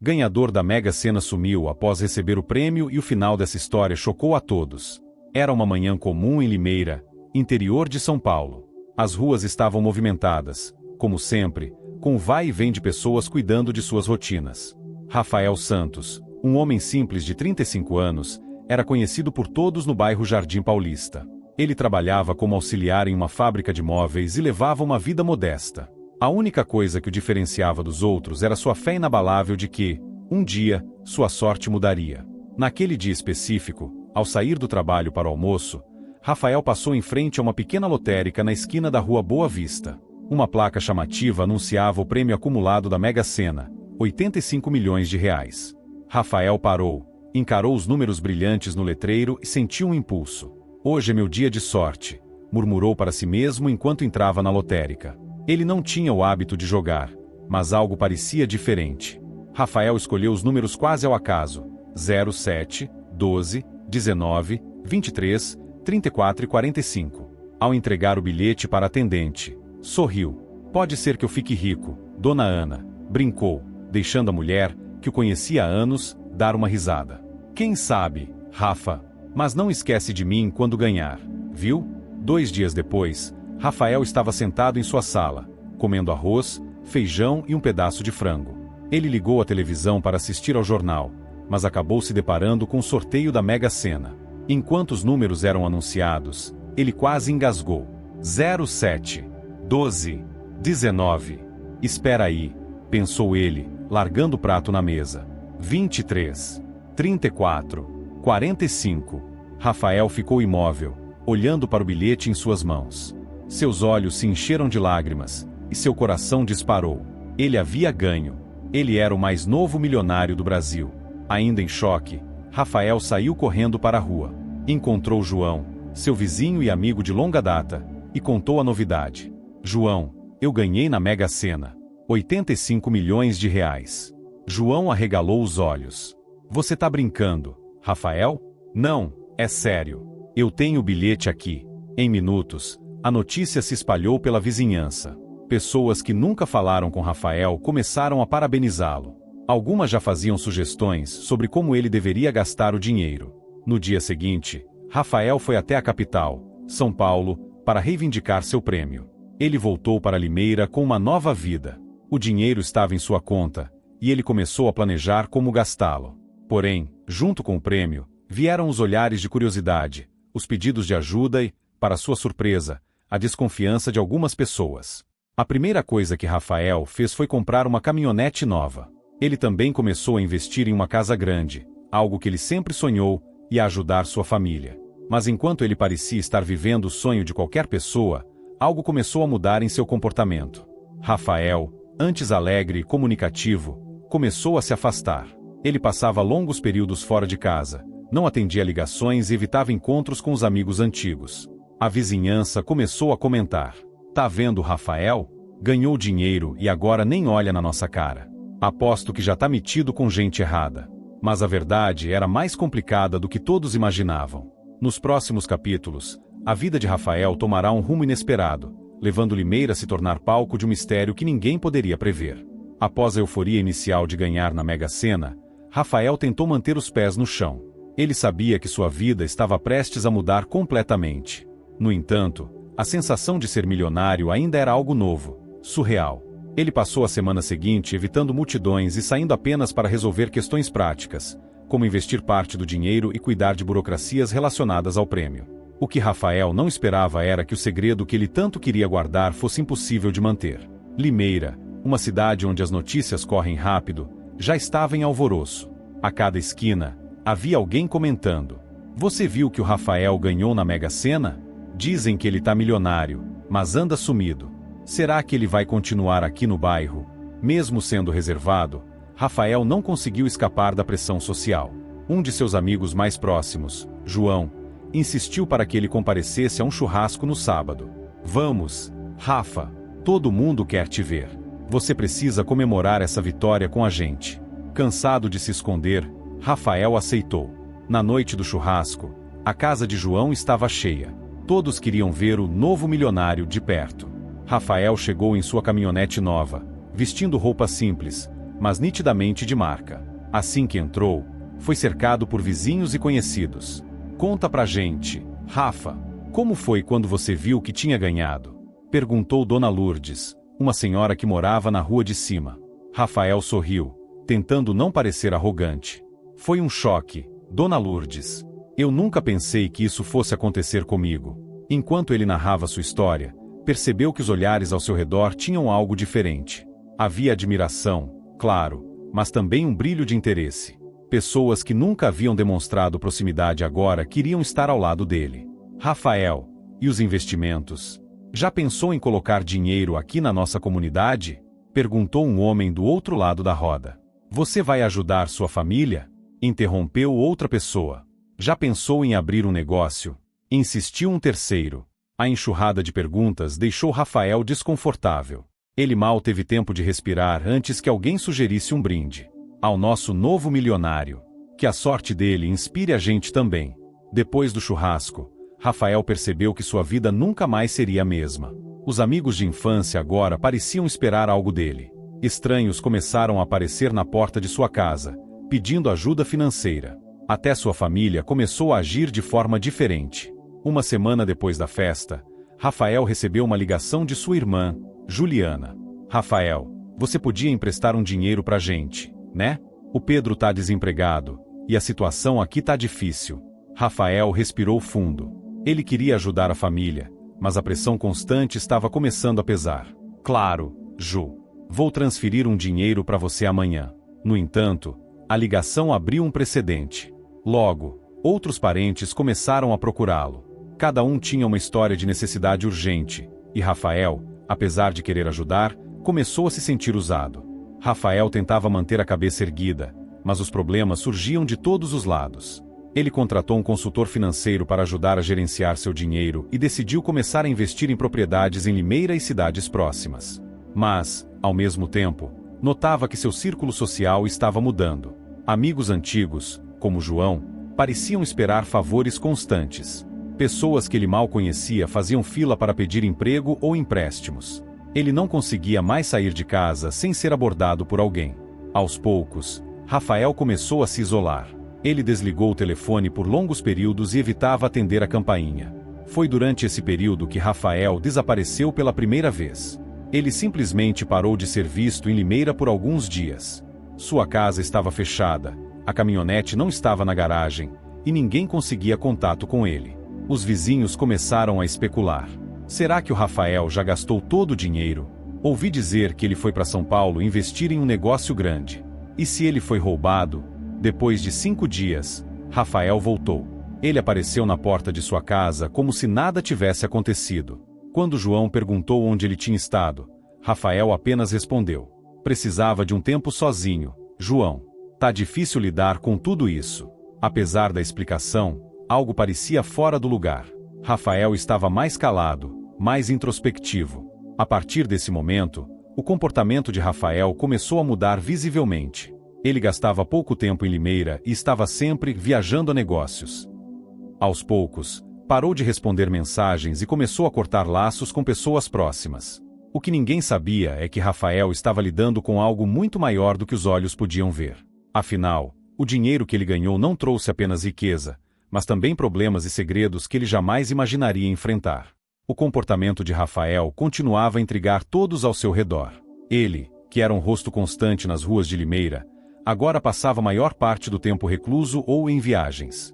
Ganhador da Mega Sena sumiu após receber o prêmio e o final dessa história chocou a todos. Era uma manhã comum em Limeira, interior de São Paulo. As ruas estavam movimentadas, como sempre, com o vai e vem de pessoas cuidando de suas rotinas. Rafael Santos, um homem simples de 35 anos, era conhecido por todos no bairro Jardim Paulista. Ele trabalhava como auxiliar em uma fábrica de móveis e levava uma vida modesta. A única coisa que o diferenciava dos outros era sua fé inabalável de que, um dia, sua sorte mudaria. Naquele dia específico, ao sair do trabalho para o almoço, Rafael passou em frente a uma pequena lotérica na esquina da rua Boa Vista. Uma placa chamativa anunciava o prêmio acumulado da Mega Sena, 85 milhões de reais. Rafael parou, encarou os números brilhantes no letreiro e sentiu um impulso. Hoje é meu dia de sorte, murmurou para si mesmo enquanto entrava na lotérica. Ele não tinha o hábito de jogar, mas algo parecia diferente. Rafael escolheu os números quase ao acaso: 07, 12, 19, 23, 34 e 45. Ao entregar o bilhete para a atendente, sorriu. Pode ser que eu fique rico, Dona Ana, brincou, deixando a mulher, que o conhecia há anos, dar uma risada. Quem sabe, Rafa, mas não esquece de mim quando ganhar, viu? 2 dias depois, Rafael estava sentado em sua sala, comendo arroz, feijão e um pedaço de frango. Ele ligou a televisão para assistir ao jornal, mas acabou se deparando com o sorteio da Mega Sena. Enquanto os números eram anunciados, ele quase engasgou. 07, 12, 19. Espera aí, pensou ele, largando o prato na mesa. 23, 34, 45. Rafael ficou imóvel, olhando para o bilhete em suas mãos. Seus olhos se encheram de lágrimas, e seu coração disparou. Ele havia ganho. Ele era o mais novo milionário do Brasil. Ainda em choque, Rafael saiu correndo para a rua. Encontrou João, seu vizinho e amigo de longa data, e contou a novidade. João, eu ganhei na Mega Sena. 85 milhões de reais. João arregalou os olhos. Você tá brincando, Rafael? Não, é sério. Eu tenho o bilhete aqui. Em minutos, a notícia se espalhou pela vizinhança. Pessoas que nunca falaram com Rafael começaram a parabenizá-lo. Algumas já faziam sugestões sobre como ele deveria gastar o dinheiro. No dia seguinte, Rafael foi até a capital, São Paulo, para reivindicar seu prêmio. Ele voltou para Limeira com uma nova vida. O dinheiro estava em sua conta, e ele começou a planejar como gastá-lo. Porém, junto com o prêmio, vieram os olhares de curiosidade, os pedidos de ajuda e, para sua surpresa, a desconfiança de algumas pessoas. A primeira coisa que Rafael fez foi comprar uma caminhonete nova. Ele também começou a investir em uma casa grande, algo que ele sempre sonhou, e a ajudar sua família. Mas enquanto ele parecia estar vivendo o sonho de qualquer pessoa, algo começou a mudar em seu comportamento. Rafael, antes alegre e comunicativo, começou a se afastar. Ele passava longos períodos fora de casa, não atendia ligações e evitava encontros com os amigos antigos. A vizinhança começou a comentar: tá vendo o Rafael? Ganhou dinheiro e agora nem olha na nossa cara. Aposto que já tá metido com gente errada. Mas a verdade era mais complicada do que todos imaginavam. Nos próximos capítulos, a vida de Rafael tomará um rumo inesperado, levando Limeira a se tornar palco de um mistério que ninguém poderia prever. Após a euforia inicial de ganhar na Mega Sena, Rafael tentou manter os pés no chão. Ele sabia que sua vida estava prestes a mudar completamente. No entanto, a sensação de ser milionário ainda era algo novo, surreal. Ele passou a semana seguinte evitando multidões e saindo apenas para resolver questões práticas, como investir parte do dinheiro e cuidar de burocracias relacionadas ao prêmio. O que Rafael não esperava era que o segredo que ele tanto queria guardar fosse impossível de manter. Limeira, uma cidade onde as notícias correm rápido, já estava em alvoroço. A cada esquina, havia alguém comentando: você viu que o Rafael ganhou na Mega Sena? Dizem que ele tá milionário, mas anda sumido. Será que ele vai continuar aqui no bairro? Mesmo sendo reservado, Rafael não conseguiu escapar da pressão social. Um de seus amigos mais próximos, João, insistiu para que ele comparecesse a um churrasco no sábado. Vamos, Rafa, todo mundo quer te ver. Você precisa comemorar essa vitória com a gente. Cansado de se esconder, Rafael aceitou. Na noite do churrasco, a casa de João estava cheia. Todos queriam ver o novo milionário de perto. Rafael chegou em sua caminhonete nova, vestindo roupa simples, mas nitidamente de marca. Assim que entrou, foi cercado por vizinhos e conhecidos. Conta pra gente, Rafa, como foi quando você viu que tinha ganhado? Perguntou Dona Lourdes, uma senhora que morava na rua de cima. Rafael sorriu, tentando não parecer arrogante. Foi um choque, Dona Lourdes. Eu nunca pensei que isso fosse acontecer comigo. Enquanto ele narrava sua história, percebeu que os olhares ao seu redor tinham algo diferente. Havia admiração, claro, mas também um brilho de interesse. Pessoas que nunca haviam demonstrado proximidade agora queriam estar ao lado dele. Rafael, e os investimentos? Já pensou em colocar dinheiro aqui na nossa comunidade? Perguntou um homem do outro lado da roda. Você vai ajudar sua família? Interrompeu outra pessoa. Já pensou em abrir um negócio? Insistiu um terceiro. A enxurrada de perguntas deixou Rafael desconfortável. Ele mal teve tempo de respirar antes que alguém sugerisse um brinde. Ao nosso novo milionário. Que a sorte dele inspire a gente também. Depois do churrasco, Rafael percebeu que sua vida nunca mais seria a mesma. Os amigos de infância agora pareciam esperar algo dele. Estranhos começaram a aparecer na porta de sua casa, pedindo ajuda financeira. Até sua família começou a agir de forma diferente. Uma semana depois da festa, Rafael recebeu uma ligação de sua irmã, Juliana. Rafael, você podia emprestar um dinheiro pra gente, né? O Pedro tá desempregado, e a situação aqui tá difícil. Rafael respirou fundo. Ele queria ajudar a família, mas a pressão constante estava começando a pesar. Claro, Ju. Vou transferir um dinheiro para você amanhã. No entanto, a ligação abriu um precedente. Logo, outros parentes começaram a procurá-lo. Cada um tinha uma história de necessidade urgente, e Rafael, apesar de querer ajudar, começou a se sentir usado. Rafael tentava manter a cabeça erguida, mas os problemas surgiam de todos os lados. Ele contratou um consultor financeiro para ajudar a gerenciar seu dinheiro e decidiu começar a investir em propriedades em Limeira e cidades próximas. Mas, ao mesmo tempo, notava que seu círculo social estava mudando. Amigos antigos, como João, pareciam esperar favores constantes. Pessoas que ele mal conhecia faziam fila para pedir emprego ou empréstimos. Ele não conseguia mais sair de casa sem ser abordado por alguém. Aos poucos, Rafael começou a se isolar. Ele desligou o telefone por longos períodos e evitava atender a campainha. Foi durante esse período que Rafael desapareceu pela primeira vez. Ele simplesmente parou de ser visto em Limeira por alguns dias. Sua casa estava fechada, a caminhonete não estava na garagem, e ninguém conseguia contato com ele. Os vizinhos começaram a especular. Será que o Rafael já gastou todo o dinheiro? Ouvi dizer que ele foi para São Paulo investir em um negócio grande. E se ele foi roubado? Depois de 5 dias, Rafael voltou. Ele apareceu na porta de sua casa como se nada tivesse acontecido. Quando João perguntou onde ele tinha estado, Rafael apenas respondeu: precisava de um tempo sozinho, João. Tá difícil lidar com tudo isso. Apesar da explicação, algo parecia fora do lugar. Rafael estava mais calado, mais introspectivo. A partir desse momento, o comportamento de Rafael começou a mudar visivelmente. Ele gastava pouco tempo em Limeira e estava sempre viajando a negócios. Aos poucos, parou de responder mensagens e começou a cortar laços com pessoas próximas. O que ninguém sabia é que Rafael estava lidando com algo muito maior do que os olhos podiam ver. Afinal, o dinheiro que ele ganhou não trouxe apenas riqueza, mas também problemas e segredos que ele jamais imaginaria enfrentar. O comportamento de Rafael continuava a intrigar todos ao seu redor. Ele, que era um rosto constante nas ruas de Limeira, agora passava a maior parte do tempo recluso ou em viagens.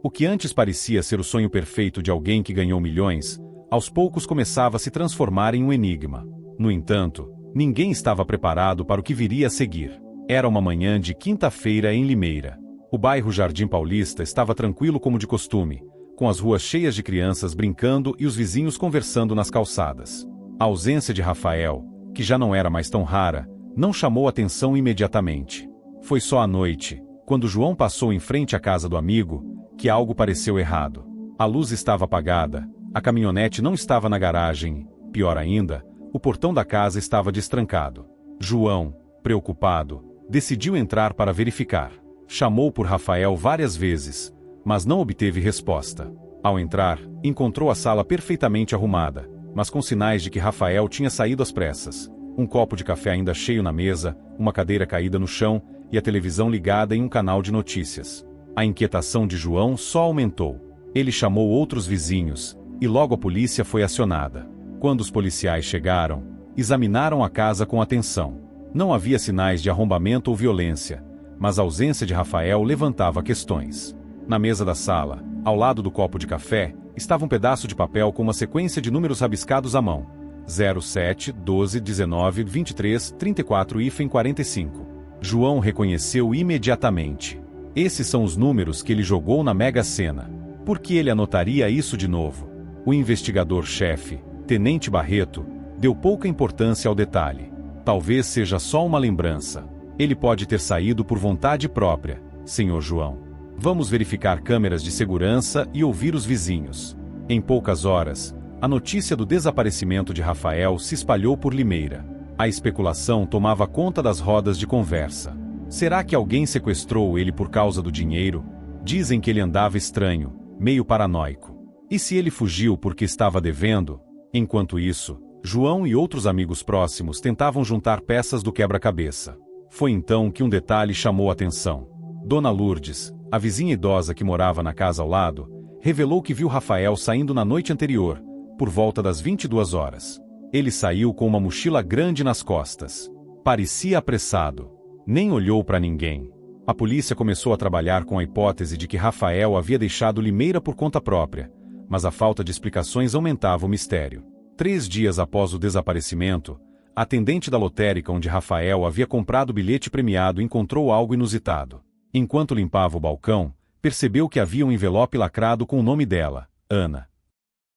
O que antes parecia ser o sonho perfeito de alguém que ganhou milhões, aos poucos começava a se transformar em um enigma. No entanto, ninguém estava preparado para o que viria a seguir. Era uma manhã de quinta-feira em Limeira. O bairro Jardim Paulista estava tranquilo como de costume, com as ruas cheias de crianças brincando e os vizinhos conversando nas calçadas. A ausência de Rafael, que já não era mais tão rara, não chamou atenção imediatamente. Foi só à noite, quando João passou em frente à casa do amigo, que algo pareceu errado. A luz estava apagada, a caminhonete não estava na garagem, pior ainda, o portão da casa estava destrancado. João, preocupado, decidiu entrar para verificar. Chamou por Rafael várias vezes, mas não obteve resposta. Ao entrar, encontrou a sala perfeitamente arrumada, mas com sinais de que Rafael tinha saído às pressas. Um copo de café ainda cheio na mesa, uma cadeira caída no chão e a televisão ligada em um canal de notícias. A inquietação de João só aumentou. Ele chamou outros vizinhos, e logo a polícia foi acionada. Quando os policiais chegaram, examinaram a casa com atenção. Não havia sinais de arrombamento ou violência, mas a ausência de Rafael levantava questões. Na mesa da sala, ao lado do copo de café, estava um pedaço de papel com uma sequência de números rabiscados à mão. 07, 12, 19, 23, 34 e 45. João reconheceu imediatamente. Esses são os números que ele jogou na Mega Sena. Por que ele anotaria isso de novo? O investigador-chefe, Tenente Barreto, deu pouca importância ao detalhe. Talvez seja só uma lembrança. Ele pode ter saído por vontade própria, Sr. João. Vamos verificar câmeras de segurança e ouvir os vizinhos. Em poucas horas, a notícia do desaparecimento de Rafael se espalhou por Limeira. A especulação tomava conta das rodas de conversa. Será que alguém sequestrou ele por causa do dinheiro? Dizem que ele andava estranho, meio paranoico. E se ele fugiu porque estava devendo? Enquanto isso, João e outros amigos próximos tentavam juntar peças do quebra-cabeça. Foi então que um detalhe chamou a atenção. Dona Lourdes, a vizinha idosa que morava na casa ao lado, revelou que viu Rafael saindo na noite anterior, por volta das 22 horas. Ele saiu com uma mochila grande nas costas. Parecia apressado. Nem olhou para ninguém. A polícia começou a trabalhar com a hipótese de que Rafael havia deixado Limeira por conta própria, mas a falta de explicações aumentava o mistério. 3 dias após o desaparecimento, a atendente da lotérica onde Rafael havia comprado o bilhete premiado encontrou algo inusitado. Enquanto limpava o balcão, percebeu que havia um envelope lacrado com o nome dela, Ana.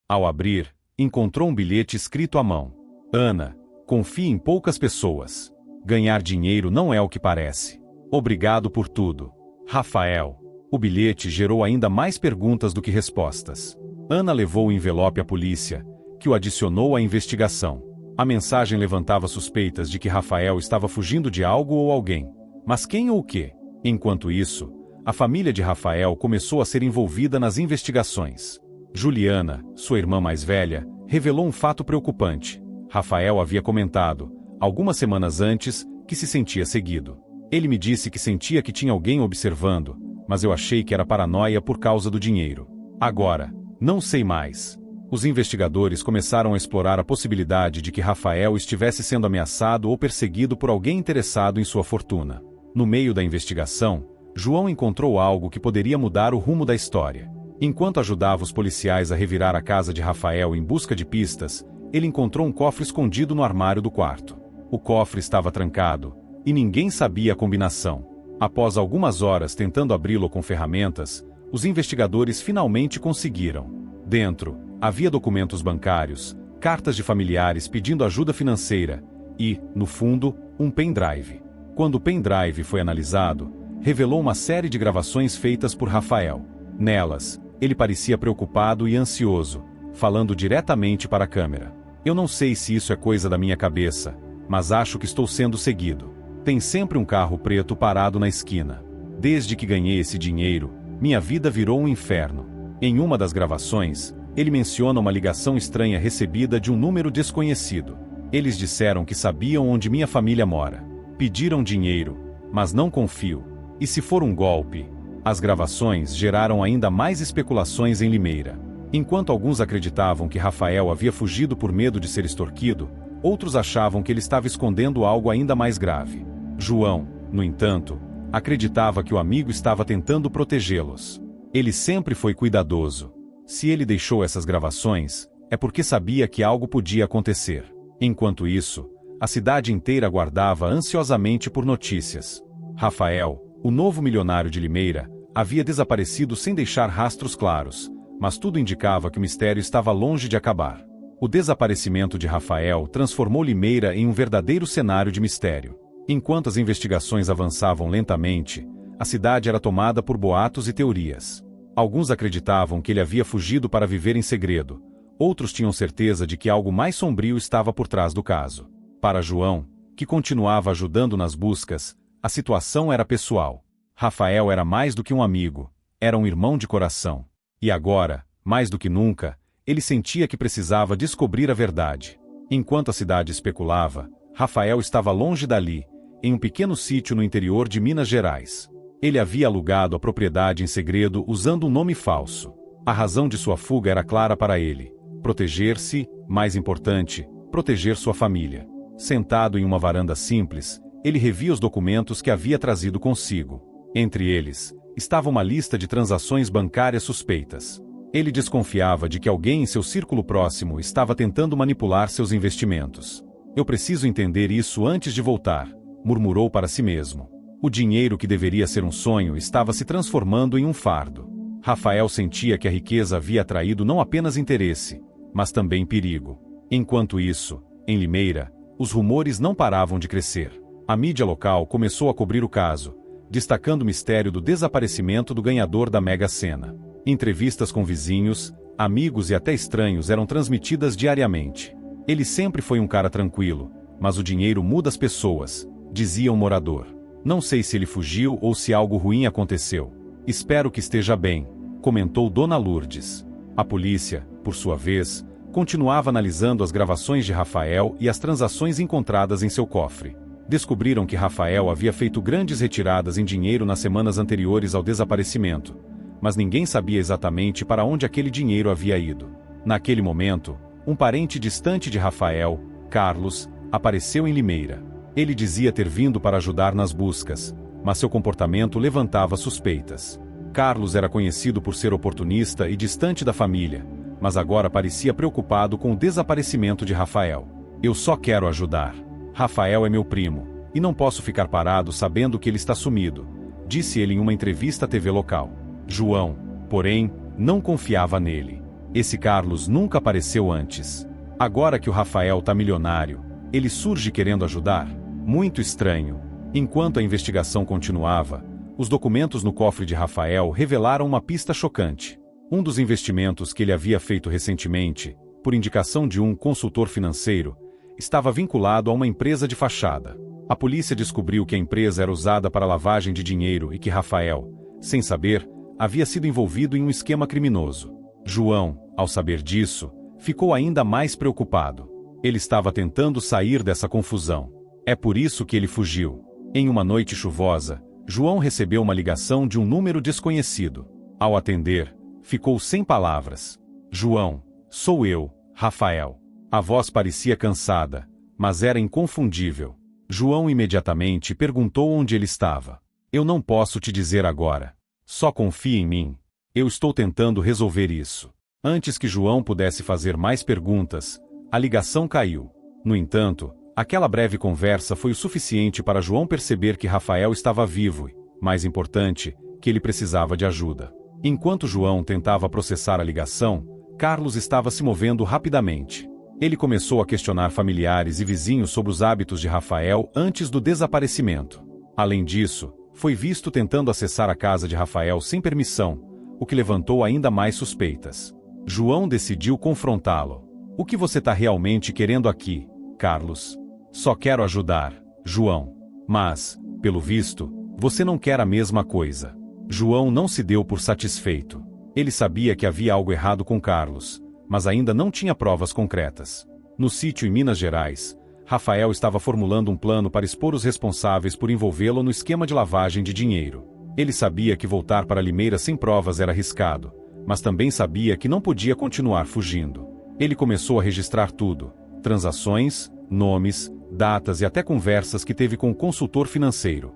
Ao abrir, encontrou um bilhete escrito à mão. Ana, confie em poucas pessoas. Ganhar dinheiro não é o que parece. Obrigado por tudo. Rafael. O bilhete gerou ainda mais perguntas do que respostas. Ana levou o envelope à polícia, que o adicionou à investigação. A mensagem levantava suspeitas de que Rafael estava fugindo de algo ou alguém. Mas quem ou o quê? Enquanto isso, a família de Rafael começou a ser envolvida nas investigações. Juliana, sua irmã mais velha, revelou um fato preocupante. Rafael havia comentado, algumas semanas antes, que se sentia seguido. Ele me disse que sentia que tinha alguém observando, mas eu achei que era paranoia por causa do dinheiro. Agora, não sei mais. Os investigadores começaram a explorar a possibilidade de que Rafael estivesse sendo ameaçado ou perseguido por alguém interessado em sua fortuna. No meio da investigação, João encontrou algo que poderia mudar o rumo da história. Enquanto ajudava os policiais a revirar a casa de Rafael em busca de pistas, ele encontrou um cofre escondido no armário do quarto. O cofre estava trancado, e ninguém sabia a combinação. Após algumas horas tentando abri-lo com ferramentas, os investigadores finalmente conseguiram. Dentro, havia documentos bancários, cartas de familiares pedindo ajuda financeira e, no fundo, um pendrive. Quando o pendrive foi analisado, revelou uma série de gravações feitas por Rafael. Nelas, ele parecia preocupado e ansioso, falando diretamente para a câmera. Eu não sei se isso é coisa da minha cabeça, mas acho que estou sendo seguido. Tem sempre um carro preto parado na esquina. Desde que ganhei esse dinheiro, minha vida virou um inferno. Em uma das gravações, ele menciona uma ligação estranha recebida de um número desconhecido. Eles disseram que sabiam onde minha família mora. Pediram dinheiro, mas não confio. E se for um golpe? As gravações geraram ainda mais especulações em Limeira. Enquanto alguns acreditavam que Rafael havia fugido por medo de ser extorquido, outros achavam que ele estava escondendo algo ainda mais grave. João, no entanto, acreditava que o amigo estava tentando protegê-los. Ele sempre foi cuidadoso. Se ele deixou essas gravações, é porque sabia que algo podia acontecer. Enquanto isso, a cidade inteira aguardava ansiosamente por notícias. Rafael, o novo milionário de Limeira, havia desaparecido sem deixar rastros claros, mas tudo indicava que o mistério estava longe de acabar. O desaparecimento de Rafael transformou Limeira em um verdadeiro cenário de mistério. Enquanto as investigações avançavam lentamente, a cidade era tomada por boatos e teorias. Alguns acreditavam que ele havia fugido para viver em segredo, outros tinham certeza de que algo mais sombrio estava por trás do caso. Para João, que continuava ajudando nas buscas, a situação era pessoal. Rafael era mais do que um amigo, era um irmão de coração. E agora, mais do que nunca, ele sentia que precisava descobrir a verdade. Enquanto a cidade especulava, Rafael estava longe dali, em um pequeno sítio no interior de Minas Gerais. Ele havia alugado a propriedade em segredo usando um nome falso. A razão de sua fuga era clara para ele: proteger-se, mais importante, proteger sua família. Sentado em uma varanda simples, ele revia os documentos que havia trazido consigo. Entre eles, estava uma lista de transações bancárias suspeitas. Ele desconfiava de que alguém em seu círculo próximo estava tentando manipular seus investimentos. Eu preciso entender isso antes de voltar, murmurou para si mesmo. O dinheiro que deveria ser um sonho estava se transformando em um fardo. Rafael sentia que a riqueza havia atraído não apenas interesse, mas também perigo. Enquanto isso, em Limeira, os rumores não paravam de crescer. A mídia local começou a cobrir o caso, destacando o mistério do desaparecimento do ganhador da Mega Sena. Entrevistas com vizinhos, amigos e até estranhos eram transmitidas diariamente. Ele sempre foi um cara tranquilo, mas o dinheiro muda as pessoas, dizia um morador. Não sei se ele fugiu ou se algo ruim aconteceu. Espero que esteja bem, comentou Dona Lourdes. A polícia, por sua vez, continuava analisando as gravações de Rafael e as transações encontradas em seu cofre. Descobriram que Rafael havia feito grandes retiradas em dinheiro nas semanas anteriores ao desaparecimento, mas ninguém sabia exatamente para onde aquele dinheiro havia ido. Naquele momento, um parente distante de Rafael, Carlos, apareceu em Limeira. Ele dizia ter vindo para ajudar nas buscas, mas seu comportamento levantava suspeitas. Carlos era conhecido por ser oportunista e distante da família, mas agora parecia preocupado com o desaparecimento de Rafael. Eu só quero ajudar. Rafael é meu primo, e não posso ficar parado sabendo que ele está sumido, disse ele em uma entrevista à TV local. João, porém, não confiava nele. Esse Carlos nunca apareceu antes. Agora que o Rafael tá milionário, ele surge querendo ajudar? Muito estranho. Enquanto a investigação continuava, os documentos no cofre de Rafael revelaram uma pista chocante. Um dos investimentos que ele havia feito recentemente, por indicação de um consultor financeiro, estava vinculado a uma empresa de fachada. A polícia descobriu que a empresa era usada para lavagem de dinheiro e que Rafael, sem saber, havia sido envolvido em um esquema criminoso. João, ao saber disso, ficou ainda mais preocupado. Ele estava tentando sair dessa confusão. É por isso que ele fugiu. Em uma noite chuvosa, João recebeu uma ligação de um número desconhecido. Ao atender, ficou sem palavras. João, sou eu, Rafael. A voz parecia cansada, mas era inconfundível. João imediatamente perguntou onde ele estava. Eu não posso te dizer agora. Só confie em mim. Eu estou tentando resolver isso. Antes que João pudesse fazer mais perguntas, a ligação caiu. No entanto, aquela breve conversa foi o suficiente para João perceber que Rafael estava vivo e, mais importante, que ele precisava de ajuda. Enquanto João tentava processar a ligação, Carlos estava se movendo rapidamente. Ele começou a questionar familiares e vizinhos sobre os hábitos de Rafael antes do desaparecimento. Além disso, foi visto tentando acessar a casa de Rafael sem permissão, o que levantou ainda mais suspeitas. João decidiu confrontá-lo. O que você está realmente querendo aqui, Carlos? Só quero ajudar, João. Mas, pelo visto, você não quer a mesma coisa. João não se deu por satisfeito. Ele sabia que havia algo errado com Carlos, mas ainda não tinha provas concretas. No sítio em Minas Gerais, Rafael estava formulando um plano para expor os responsáveis por envolvê-lo no esquema de lavagem de dinheiro. Ele sabia que voltar para Limeira sem provas era arriscado, mas também sabia que não podia continuar fugindo. Ele começou a registrar tudo: transações, nomes, datas e até conversas que teve com o consultor financeiro.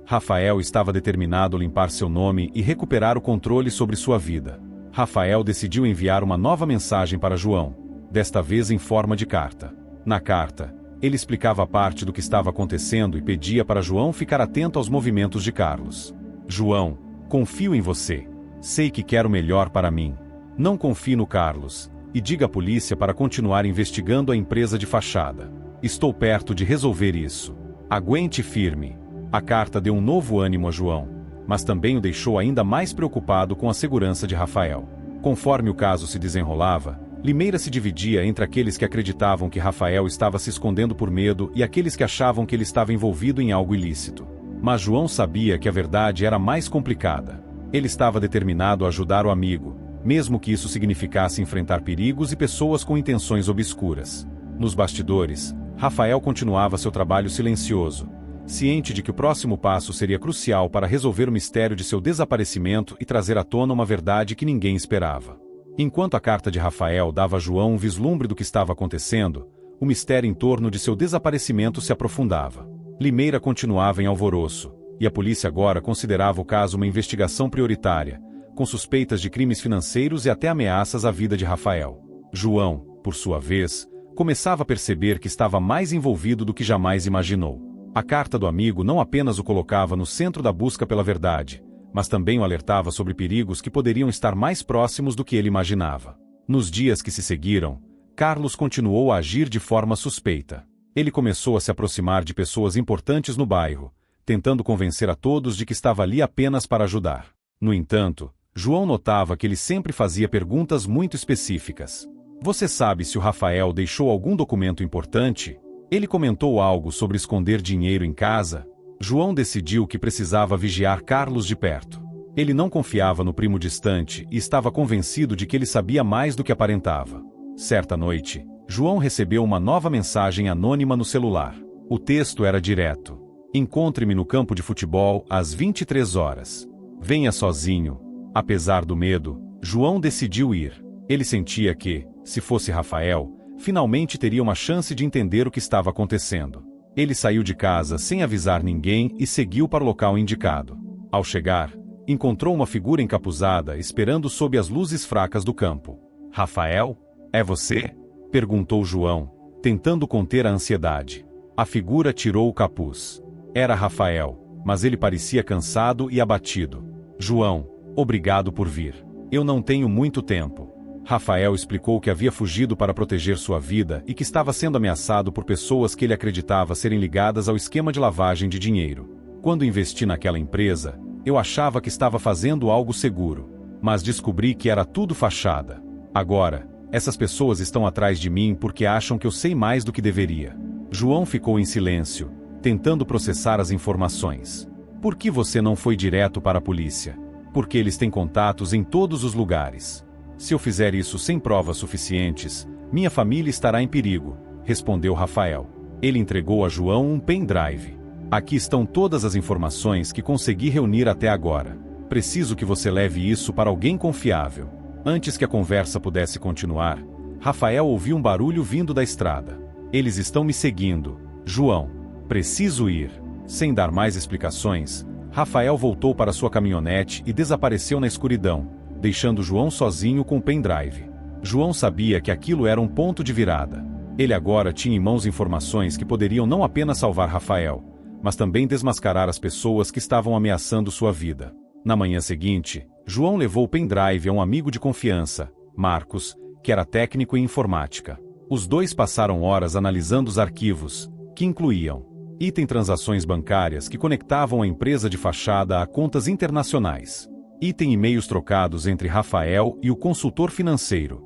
Rafael estava determinado a limpar seu nome e recuperar o controle sobre sua vida. Rafael decidiu enviar uma nova mensagem para João, desta vez em forma de carta. Na carta, ele explicava parte do que estava acontecendo e pedia para João ficar atento aos movimentos de Carlos. João, confio em você. Sei que quer o melhor para mim. Não confie no Carlos, e diga à polícia para continuar investigando a empresa de fachada. Estou perto de resolver isso. Aguente firme. A carta deu um novo ânimo a João, mas também o deixou ainda mais preocupado com a segurança de Rafael. Conforme o caso se desenrolava, Limeira se dividia entre aqueles que acreditavam que Rafael estava se escondendo por medo e aqueles que achavam que ele estava envolvido em algo ilícito. Mas João sabia que a verdade era mais complicada. Ele estava determinado a ajudar o amigo, mesmo que isso significasse enfrentar perigos e pessoas com intenções obscuras. Nos bastidores, Rafael continuava seu trabalho silencioso, ciente de que o próximo passo seria crucial para resolver o mistério de seu desaparecimento e trazer à tona uma verdade que ninguém esperava. Enquanto a carta de Rafael dava a João um vislumbre do que estava acontecendo, o mistério em torno de seu desaparecimento se aprofundava. Limeira continuava em alvoroço, e a polícia agora considerava o caso uma investigação prioritária, com suspeitas de crimes financeiros e até ameaças à vida de Rafael. João, por sua vez, começava a perceber que estava mais envolvido do que jamais imaginou. A carta do amigo não apenas o colocava no centro da busca pela verdade, mas também o alertava sobre perigos que poderiam estar mais próximos do que ele imaginava. Nos dias que se seguiram, Carlos continuou a agir de forma suspeita. Ele começou a se aproximar de pessoas importantes no bairro, tentando convencer a todos de que estava ali apenas para ajudar. No entanto, João notava que ele sempre fazia perguntas muito específicas. Você sabe se o Rafael deixou algum documento importante? Ele comentou algo sobre esconder dinheiro em casa? João decidiu que precisava vigiar Carlos de perto. Ele não confiava no primo distante e estava convencido de que ele sabia mais do que aparentava. Certa noite, João recebeu uma nova mensagem anônima no celular. O texto era direto. Encontre-me no campo de futebol às 23 horas. Venha sozinho. Apesar do medo, João decidiu ir. Ele sentia que, se fosse Rafael, finalmente teria uma chance de entender o que estava acontecendo. Ele saiu de casa sem avisar ninguém e seguiu para o local indicado. Ao chegar, encontrou uma figura encapuzada esperando sob as luzes fracas do campo. Rafael? É você? Perguntou João, tentando conter a ansiedade. A figura tirou o capuz. Era Rafael, mas ele parecia cansado e abatido. João, obrigado por vir. Eu não tenho muito tempo. Rafael explicou que havia fugido para proteger sua vida e que estava sendo ameaçado por pessoas que ele acreditava serem ligadas ao esquema de lavagem de dinheiro. Quando investi naquela empresa, eu achava que estava fazendo algo seguro, mas descobri que era tudo fachada. Agora, essas pessoas estão atrás de mim porque acham que eu sei mais do que deveria. João ficou em silêncio, tentando processar as informações. Por que você não foi direto para a polícia? Porque eles têm contatos em todos os lugares. Se eu fizer isso sem provas suficientes, minha família estará em perigo, respondeu Rafael. Ele entregou a João um pendrive. Aqui estão todas as informações que consegui reunir até agora. Preciso que você leve isso para alguém confiável. Antes que a conversa pudesse continuar, Rafael ouviu um barulho vindo da estrada. Eles estão me seguindo. João, preciso ir. Sem dar mais explicações, Rafael voltou para sua caminhonete e desapareceu na escuridão, deixando João sozinho com o pendrive. João sabia que aquilo era um ponto de virada. Ele agora tinha em mãos informações que poderiam não apenas salvar Rafael, mas também desmascarar as pessoas que estavam ameaçando sua vida. Na manhã seguinte, João levou o pendrive a um amigo de confiança, Marcos, que era técnico em informática. Os dois passaram horas analisando os arquivos, que incluíam item transações bancárias que conectavam a empresa de fachada a contas internacionais. Item e-mails trocados entre Rafael e o consultor financeiro.